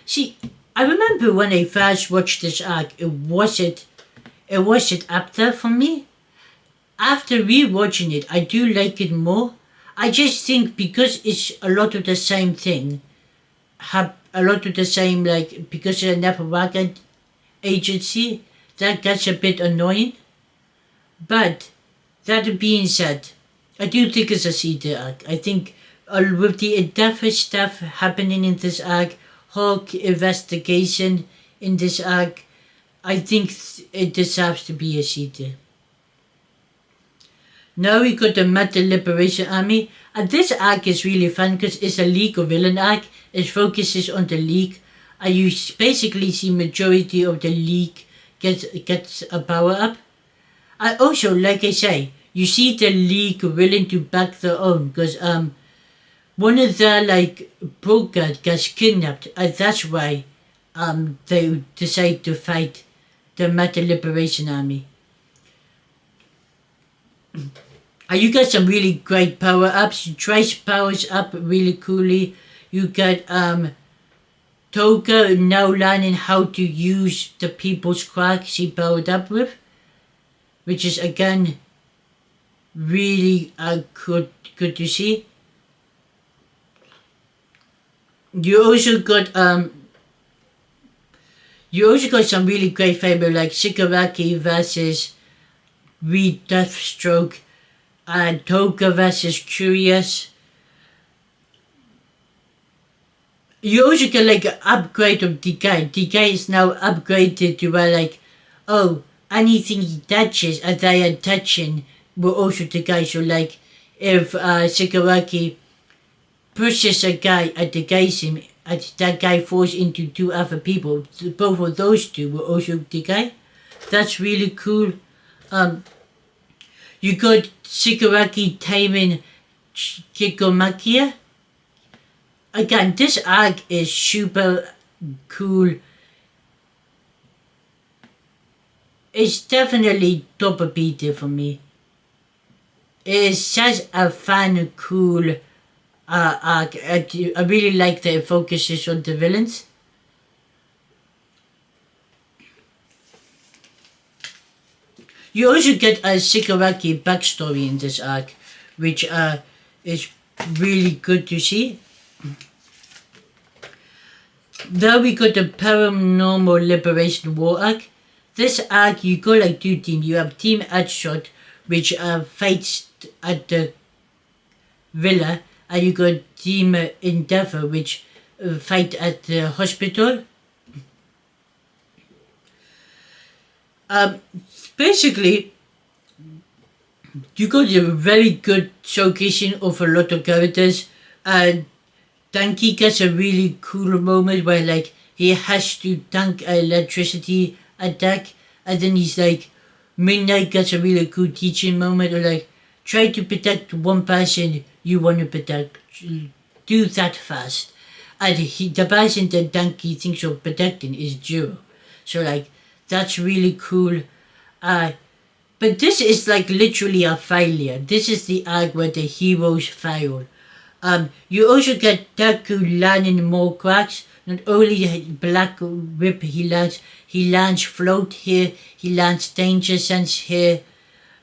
See, I remember when I first watched this arc, it wasn't up there for me. After rewatching it, I do like it more. I just think because it's a lot of the same thing, have a lot of the same like because it's a Nepawagan agency, that gets a bit annoying. But that being said, I do think it's a CD arc. I think with the Endeavor stuff happening in this arc, Hawk investigation in this arc, I think it deserves to be a CD. Now we got the Metal Liberation Army, and this arc is really fun because it's a League of Villain arc. It focuses on the League, and you basically see majority of the League gets a power up. I also, like I say, you see the League willing to back their own because one of their like brokers gets kidnapped, and that's why they decide to fight the Metal Liberation Army. And you got some really great power ups. Trice powers up really coolly. You got Toga now learning how to use the people's cracks she powered up with, which is again really good to see. You also got some really great favor like Shigaraki versus Reed Deathstroke and Toga versus Curious. You also get like an upgrade of Decay. Decay is now upgraded to where like, oh, anything he touches as they are touching will also decay. So like if Shigaraki pushes a guy and decays him and that guy falls into two other people, both of those two will also decay. That's really cool. You got Shigaraki taming Kikomakia. Again, this arc is super cool. It's definitely top of beater for me. It's such a fun, cool arc. I really like that it focuses on the villains. You also get a Shigaraki backstory in this arc, which is really good to see. Now we got the Paranormal Liberation War arc. This arc, you go like two teams. You have Team Edgeshot, which fights at the villa, and you got Team Endeavor, which fight at the hospital. Basically, you got a very good showcasing of a lot of characters, and Tanky gets a really cool moment where like he has to tank an electricity attack, and then he's like, Midnight gets a really cool teaching moment of like, try to protect one person you want to protect, do that fast. And the person that Tanky thinks of protecting is Jiro. So like, that's really cool. But this is like literally a failure. This is the arc where the heroes fail. You also get Taku learning more cracks. Not only Black Whip he learns float here, he learns danger sense here.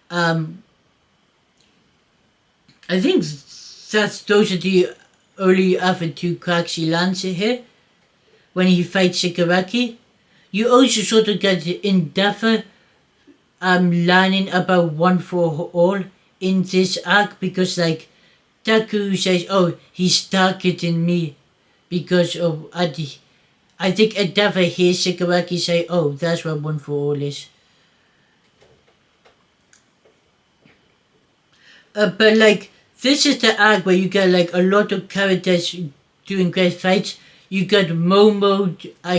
I think those are the only other two cracks he learns here when he fights Shigaraki. You also sort of get Endeavor learning about One for All in this arc because like Taku says, oh, he's targeting me because of Adi. I think Endeavor hears Shigaraki say, oh, that's what One for All is. But like, this is the arc where you get like a lot of characters doing great fights. You got Momo,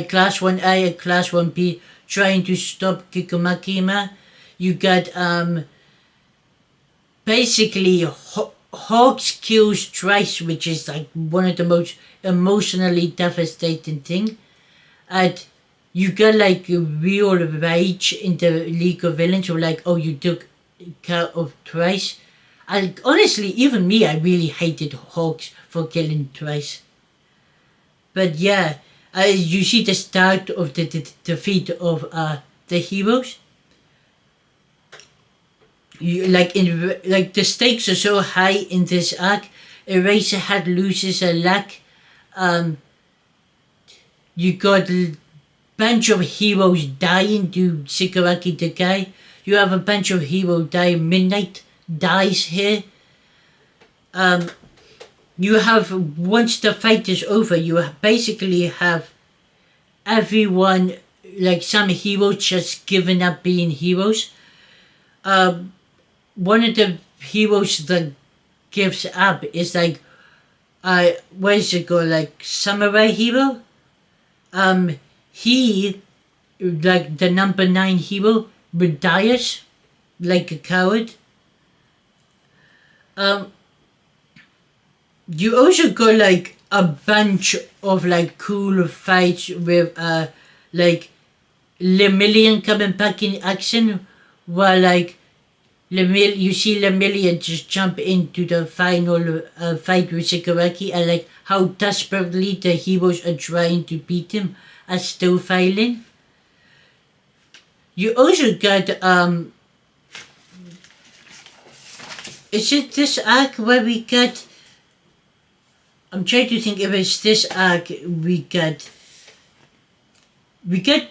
Class 1A and Class 1B trying to stop Kikumakima. You got basically Hawks kills Trice, which is like one of the most emotionally devastating thing. And you got like a real rage in the League of Villains, or like, oh, you took care of Trice. And honestly, even me, I really hated Hawks for killing Trice. But yeah, you see the start of the defeat of the heroes. You like the stakes are so high in this arc. Eraserhead loses a leg. Um, you got a bunch of heroes dying to Shigaraki the guy. You have a bunch of heroes dying. Midnight dies here. You have, once the fight is over, you basically have everyone, like some heroes just giving up being heroes. One of the heroes that gives up is like, where's it go, like Samurai Hero? He, like the number 9 hero, retires like a coward. You also got like a bunch of like cool fights with like Lemillion coming back in action, while like you see Lemillion just jump into the final fight with Shigaraki, and like how desperately the heroes are trying to beat him are still failing. You also got is it this arc where we got, I'm trying to think if it's this arc we got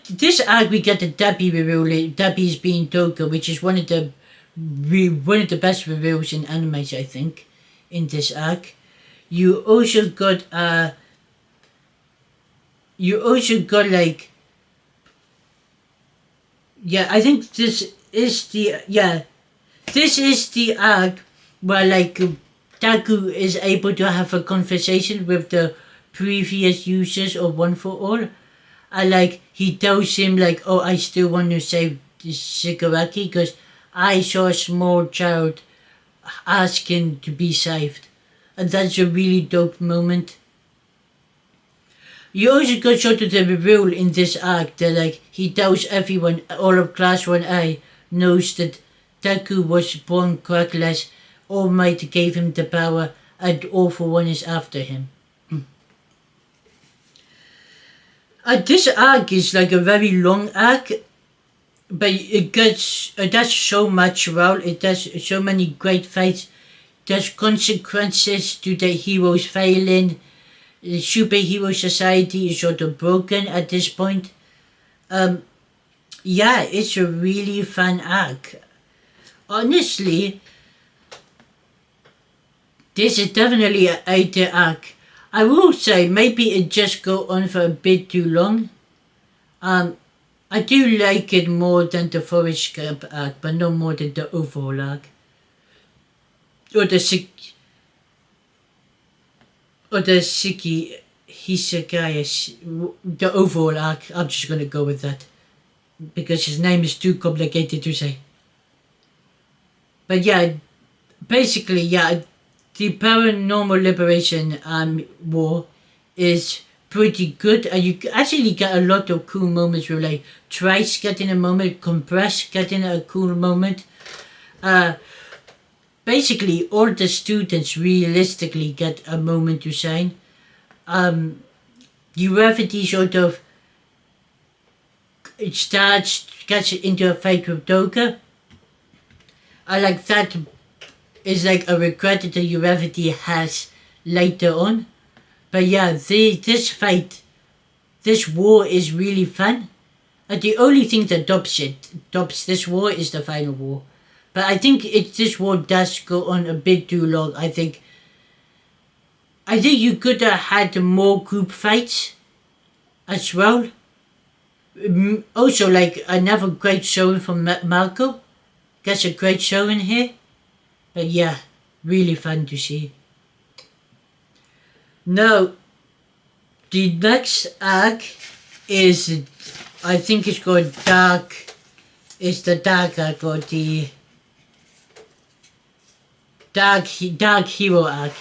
this arc, we got the Dabi reveal. Dabi's being Toka, which is one of the best reveals in animes, I think, in this arc. You also got like, yeah, I think this is the arc where like Taku is able to have a conversation with the previous users of One for All. And like he tells him like, oh, I still want to save Shigaraki because I saw a small child asking to be saved. And that's a really dope moment. You also got sort of the reveal in this arc that like he tells everyone, all of Class 1A knows that Taku was born quirkless, All Might gave him the power, and All for One is after him. This arc is like a very long arc, but it does so much well. It does so many great fights. There's consequences to the heroes failing. The superhero society is sort of broken at this point. Yeah, it's a really fun arc. Honestly, this is definitely an 8 arc. I will say maybe it just go on for a bit too long. I do like it more than the Forest Camp arc, but no more than the overall arc. Or the Shiki Hisagaya, the overall arc. I'm just gonna go with that because his name is too complicated to say. But yeah, basically, yeah, the Paranormal Liberation war is pretty good, and you actually get a lot of cool moments with like Trice getting a moment, Compress getting a cool moment. Basically, all the students realistically get a moment to shine. Urevity sort of gets into a fight with Doka. I like that is like a regret that the Urevity has later on. But yeah, this war is really fun. And the only thing that stops this war is the final war. But I think this war does go on a bit too long. I think you could have had more group fights as well. Also, like another great showing from Marco. Gets a great showing here. But yeah, really fun to see. Now, The next arc is, I think it's called Dark. It's the Dark arc or the Dark Hero arc.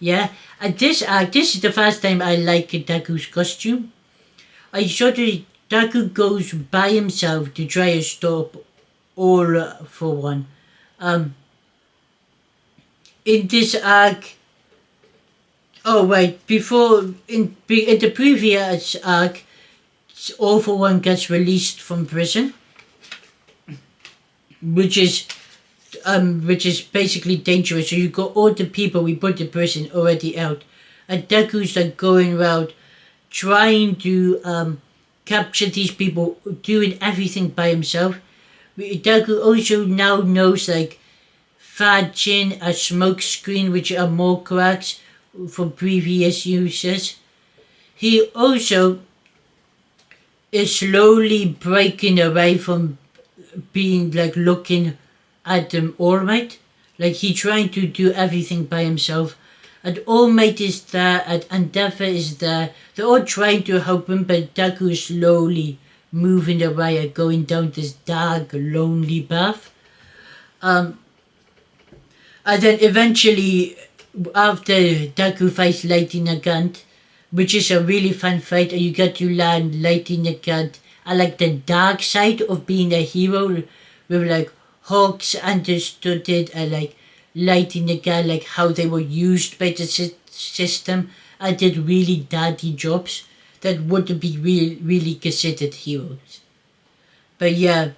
Yeah, and this is the first time I like Deku's costume. I sort of Deku goes by himself to try to stop all for one. Um, in this arc, oh wait, before in the previous arc, All for One gets released from prison, which is basically dangerous. So you got all the people we put the prison already out, and Deku's like going around trying to capture these people, doing everything by himself. Deku also now knows like Fajin, a smoke screen, which are more cracks from previous users. He also is slowly breaking away from being like looking at All Might. Like he trying to do everything by himself. And All Might is there and Endeavor is there. They're all trying to help him, but Deku is slowly moving away and going down this dark, lonely path. And then eventually, after Deku fights Lightning Nagant, which is a really fun fight, and you get to learn Lightning Nagant and like the dark side of being a hero, with like Hawks understood it, and like Lightning Nagant, like how they were used by the system and did really daddy jobs that wouldn't be really considered heroes. But yeah,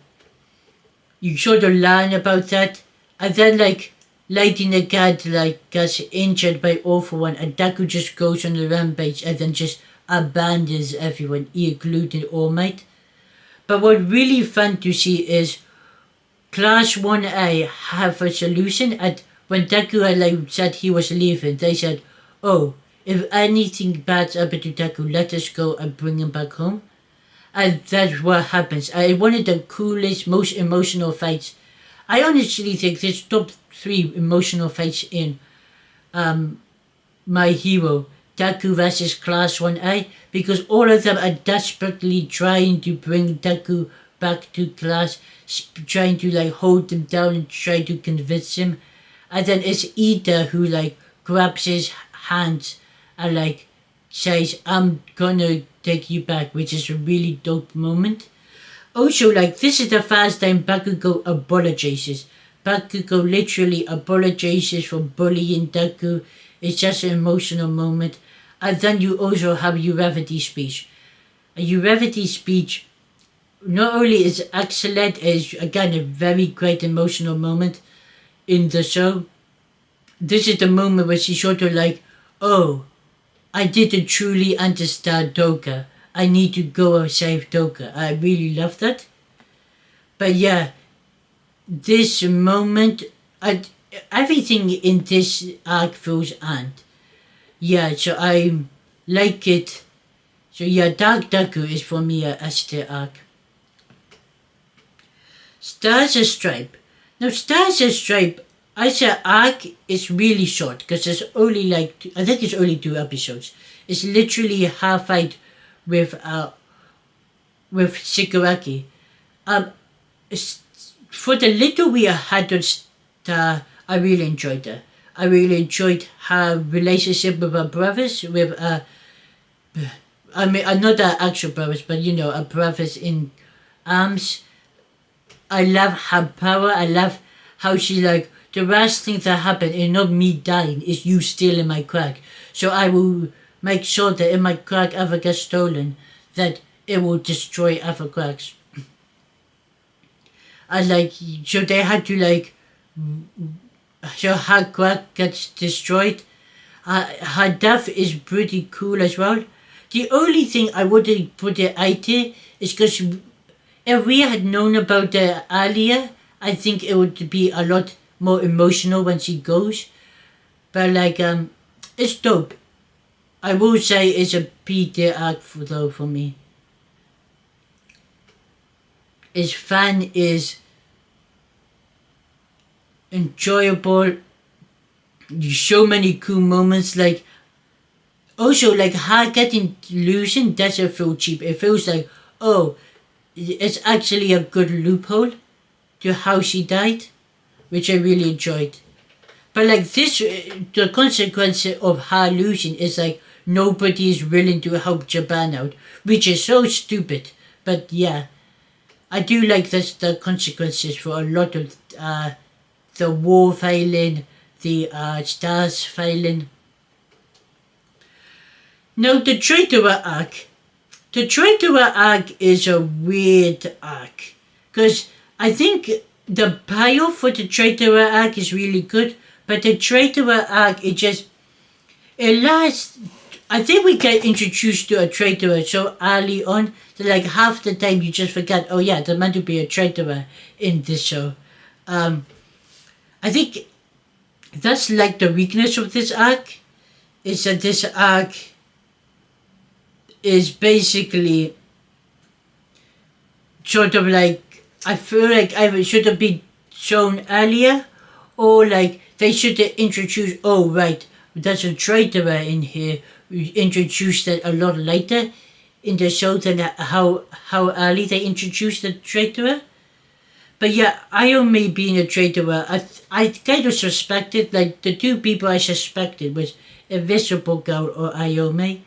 you sort of learn about that, and then like Lightning Nagant like gets injured by All for One, and Deku just goes on the rampage and then just abandons everyone, including All Might. But what really fun to see is Class 1A have a solution, and when Deku had like said he was leaving, they said, "Oh, if anything bad's happened to Deku, let us go and bring him back home." And that's what happens. One of the coolest, most emotional fights. I honestly think this top 3 emotional fights in My Hero, Deku versus Class 1A, because all of them are desperately trying to bring Deku back to class, trying to like hold him down and try to convince him. And then it's Ida who like grabs his hands and like says, "I'm gonna take you back," which is a really dope moment. Also, like, this is the first time Bakugo apologizes. Bakugo literally apologizes for bullying Deku. It's just an emotional moment. And then you also have Urevity's speech. A Urevity's speech not only is excellent, is again a very great emotional moment in the show. This is the moment where she's sort of like, "Oh, I didn't truly understand Doka. I need to go and save Doka." I really love that. But yeah, this moment, everything in this arc feels earned. Yeah, so I like it. So yeah, Dark Deku is for me a S tier arc. Stars and Stripe. Now Stars and Stripe, I said arc is really short because it's only like, I think it's only 2 episodes. It's literally a half fight with Shigaraki. For the little we had on Star, I really enjoyed her. I really enjoyed her relationship with her brothers, with I mean, not her actual brothers, but you know, her brothers in arms. I love her power. I love how she like, the worst thing that happened is not me dying, is you stealing my crack. So I will make sure that if my crack ever gets stolen, that it will destroy other cracks. And like, so they had to like, so her crack gets destroyed. Her death is pretty cool as well. The only thing I wouldn't put it out there is because if we had known about it earlier, I think it would be a lot more emotional when she goes. But like, it's dope. I will say it's a B tier arc though for me. It's fun, is enjoyable. So many cool moments, like, Also, like her getting losing doesn't feel cheap. It feels like, oh, it's actually a good loophole to how she died, which I really enjoyed. But like this, the consequence of her losing is like nobody is willing to help Japan out, which is so stupid. But yeah, I do like this, the consequences for a lot of the war failing, the stars failing. Now the traitor arc. The traitor arc is a weird arc because I think the payoff for the traitor arc is really good, but the traitor arc it lasts. I think we get introduced to a traitor so early on that like half the time you just forget. Oh yeah, there's meant to be a traitor in this show. I think that's like the weakness of this arc is that this arc is basically sort of like I feel like either should have been shown earlier or like they should have introduced, oh right, there's a traitor in here. We introduced that a lot later in the show than how early they introduced the traitor. But yeah, Ayome being a traitor, I kind of suspected, like the two people I suspected was Invisible Girl or Ayome.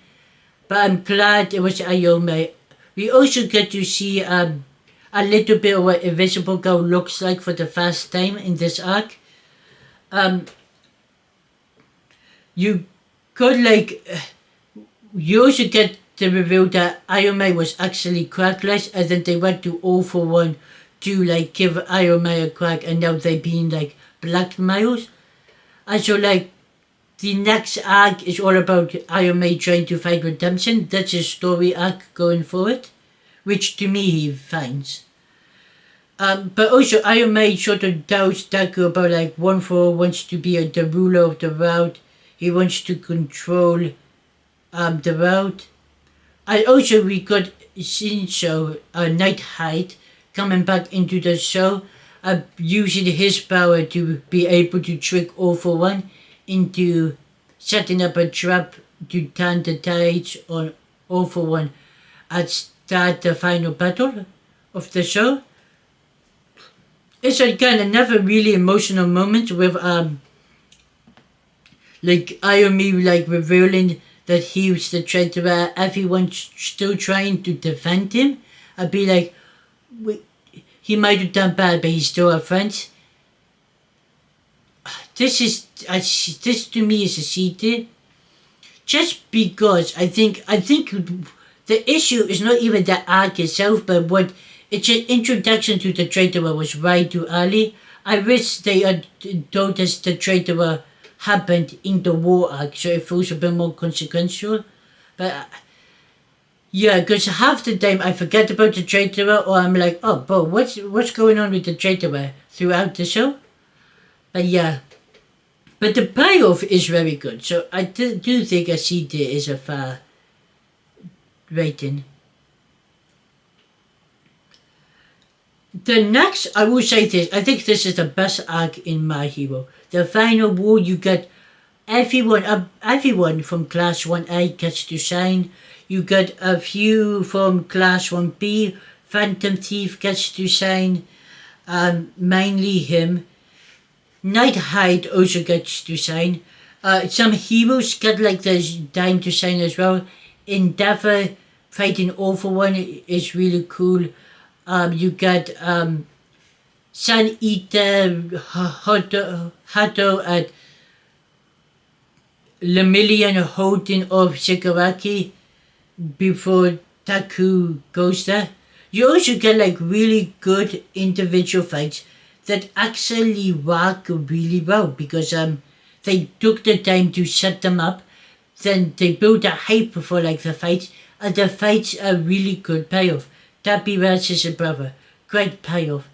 But I'm glad it was Ayome. We also get to see a little bit of what Invisible Girl looks like for the first time in this arc. You could like, you also get the reveal that Ayome was actually crackless, and then they went to All For One to like give Ayome a crack, and now they being like blackmailed. And so like, the next arc is all about Ayome trying to find redemption. That's his story arc going forward, which to me he finds. But also Ayome sort of doubts Deku about like One For All wants to be the ruler of the world. He wants to control the world. And also we got Shinso, Night Hide, coming back into the show, using his power to be able to trick All For One into setting up a trap to turn the tides on All For One and start the final battle of the show. It's again another really emotional moment with like Ayumi like revealing that he was the traitor. Everyone's still trying to defend him. I'd be like, he might have done bad, but he's still our friend. This to me is a C-tier. Just because I think the issue is not even the arc itself, but what it's an introduction to the traitor was way too early. I wish they had told us the traitor happened in the war arc, so it feels a bit more consequential. But yeah, because half the time I forget about the traitor, or I'm like, oh, bro, what's going on with the traitor throughout the show? But yeah. But the payoff is very good, so I do think a C-tier is a fair rating. The next, I will say this, I think this is the best arc in My Hero. The final war, you get everyone from Class 1A gets to shine. You get a few from Class 1B. Phantom Thief gets to shine. Mainly him. Night Hide also gets to shine. Some heroes get like this time to shine as well. Endeavor fighting All For One is really cool. You get Sun Eater, Hato, and Lemillion holding of Shigaraki before Taku goes there. You also get like really good individual fights that actually work really well because they took the time to set them up, then they build a hype for like the fights, and the fights are really good payoff. Dabi versus a brother, great payoff.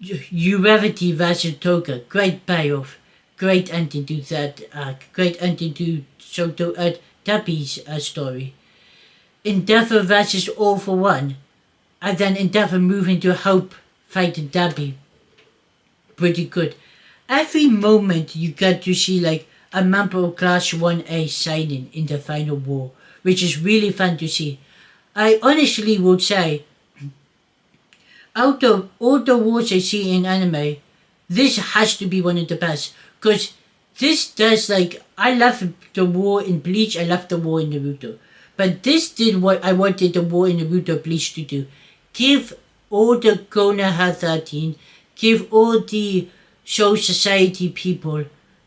Uravity versus Toga, great payoff. Great ending to that arc, great ending to Soto Dabi's story. Endeavor versus All For One, and then Endeavor moving to help fight Dabi. Pretty good. Every moment you get to see like a member of Class 1A signing in the final war, which is really fun to see. I honestly would say, out of all the wars I see in anime, this has to be one of the best. Because this does, like, I love the war in Bleach, I love the war in Naruto. But this did what I wanted the war in Naruto Bleach to do. Give all the Konoha 13, give all the Soul Society people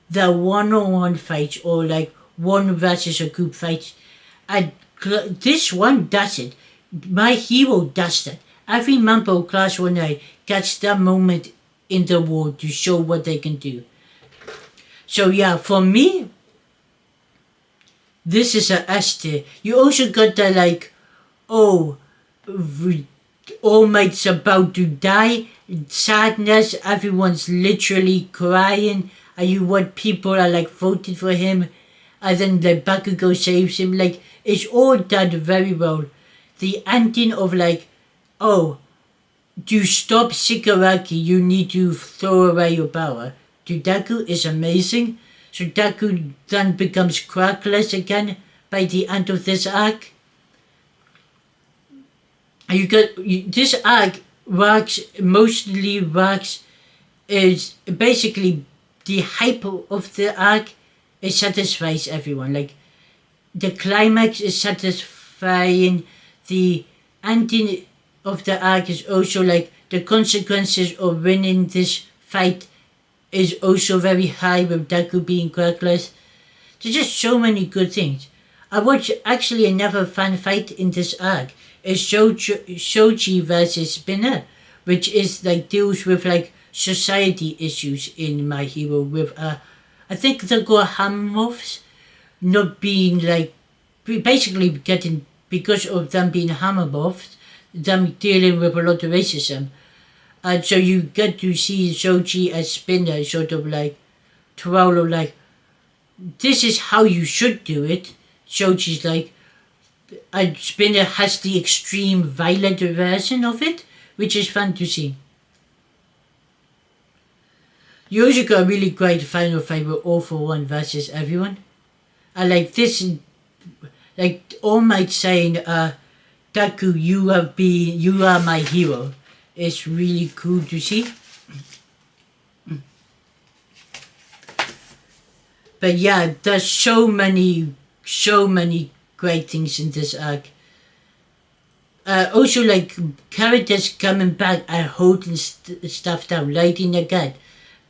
the one-on-one fights, or like one versus a group fights. And this one does it. My Hero does that. Every member of Class 1A gets that moment in the war to show what they can do. So yeah, for me, this is a S tier. You also got the like, oh, All Might's about to die, sadness, everyone's literally crying, and you want people are like voted for him, and then the Bakugo saves him. Like, it's all done very well. The ending of like, oh, to stop Shigaraki, you need to throw away your power, to Deku is amazing. So Deku then becomes crackless again by the end of this arc. And this arc mostly works is basically the hype of the arc. It satisfies everyone. Like, the climax is satisfying. The ending of the arc is also like the consequences of winning this fight is also very high, with Deku being crackless. There's just so many good things. I watched actually another fun fight in this arc. It's Shoji versus Spinner, which is like deals with like society issues in My Hero, with I think the Gohamovs not being like, basically getting, because of them being Hammermoths, them dealing with a lot of racism. And so you get to see Shoji as Spinner sort of like twirl, like, this is how you should do it. Shoji's like, and Spinner has the extreme violent version of it, which is fun to see. You also got a really great final fight with All For One versus everyone. I like this, like All Might saying, Deku, you are my hero. It's really cool to see. But yeah, there's so many great things in this arc. Also, like, characters coming back and holding stuff down, lighting the gun,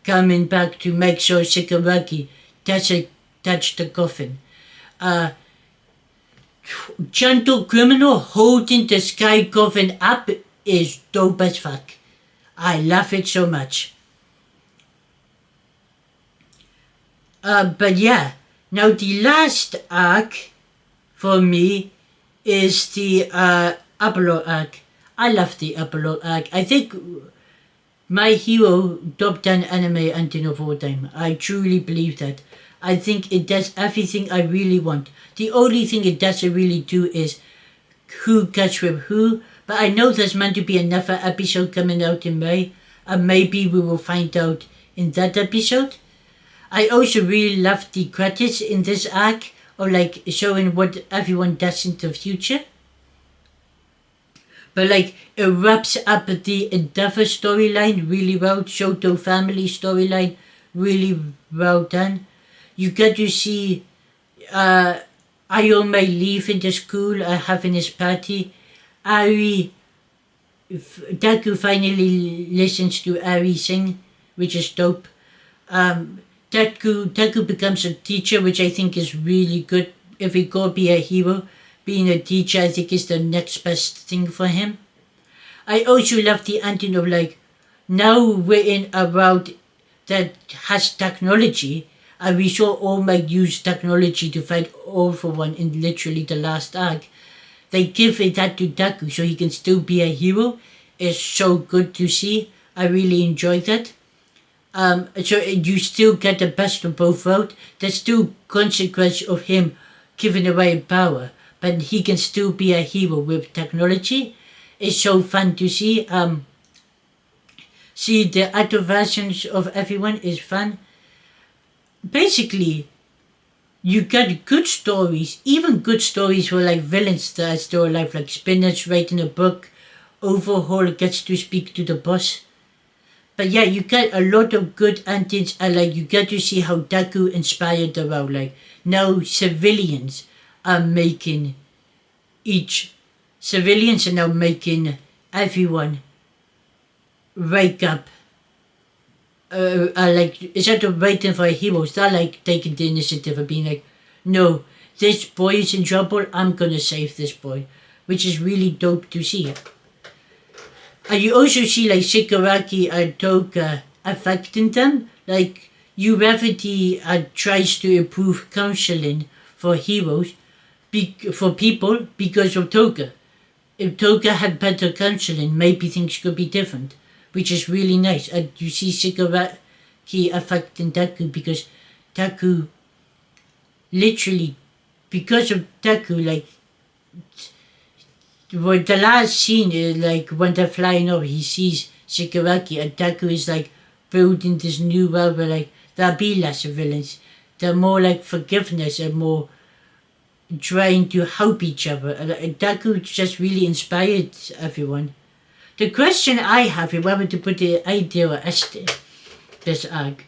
coming back to make sure Shigaraki touch the coffin. Gentle Criminal holding the sky coffin up is dope as fuck. I love it so much. But yeah, now the last arc for me is the epilogue arc. I love the epilogue arc. I think My Hero top 10 anime ending of all time. I truly believe that. I think it does everything I really want. The only thing it doesn't really do is who gets with who, but I know there's meant to be another episode coming out in May, and maybe we will find out in that episode. I also really love the credits in this arc, or like showing what everyone does in the future. But like, it wraps up the Endeavor storyline really well, Shoto family storyline really well done. You get to see Ayome leaving the school and having his party. Deku finally listens to Ari sing, which is dope. Deku becomes a teacher, which I think is really good. If he could be a hero, being a teacher, I think is the next best thing for him. I also love the ending of like, now we're in a world that has technology, and we saw All Might use technology to fight All For One in literally the last arc. They give that to Deku so he can still be a hero. It's so good to see. I really enjoy that. So you still get the best of both worlds. There's still consequence of him giving away power, but he can still be a hero with technology. It's so fun to see. See the other versions of everyone is fun. Basically, you get good stories, even good stories where like villains that are still alive, like Spinach writing a book, Overhaul gets to speak to the boss. But yeah, you get a lot of good endings, and like you get to see how Deku inspired the world. Like now civilians are making each civilians are now making everyone wake up. Like instead of waiting for heroes, they're like taking the initiative of being like, no, this boy is in trouble. I'm gonna save this boy, which is really dope to see. And you also see like Shigaraki and Toga affecting them. Like Urevity tries to improve counseling for heroes, for people because of Toga. If Toga had better counseling, maybe things could be different, which is really nice. And you see Shigaraki affecting Deku because Deku, literally, because of Deku, like, well, the last scene is like when they're flying over, he sees Shigaraki and Deku is like building this new world where like there'll be less villains. They're more like forgiveness and more trying to help each other. And Deku just really inspired everyone. The question I have is whether to put the idea or Esther, this arc.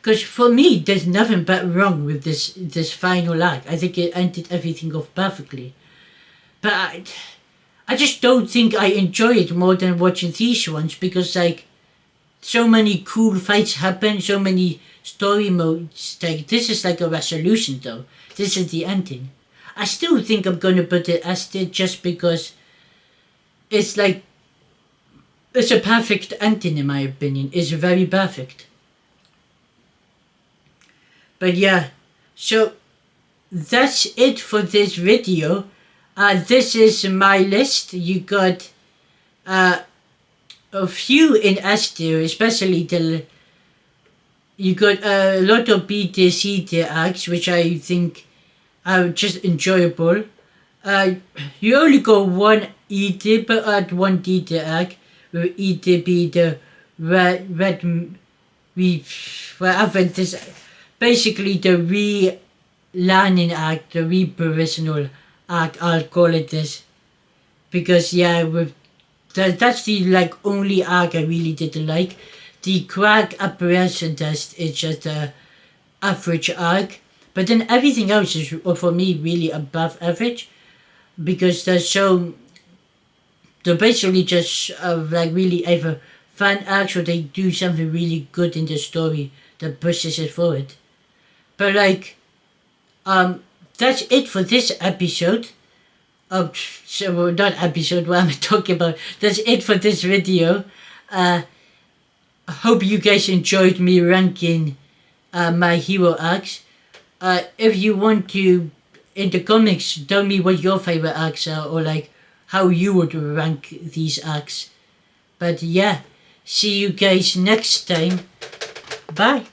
Because for me, there's nothing but wrong with this final arc. I think it ended everything off perfectly. But I just don't think I enjoy it more than watching these ones because like so many cool fights happen, so many story modes. Like this is like a resolution though. This is the ending. I still think I'm gonna put it as did just because it's like it's a perfect ending in my opinion. It's very perfect. But yeah, so that's it for this video. This is my list. You got a few in S tier, especially you got a lot of B tier, C tier acts, which I think are just enjoyable. You only got one E tier, but add one D tier act, with E tier be the whatever this, basically the relearning act, the re-personal I'll call it this, because yeah, with that's the like only arc I really didn't like. The crack apprehension test is just a average arc, but then everything else is for me really above average, because they're basically just like really either fan arcs or they do something really good in the story that pushes it forward. But like that's it for this episode. So not episode, what am I talking about? That's it for this video. I hope you guys enjoyed me ranking my hero arcs. If you want to, in the comments, tell me what your favorite arcs are or like how you would rank these arcs. But yeah, see you guys next time. Bye.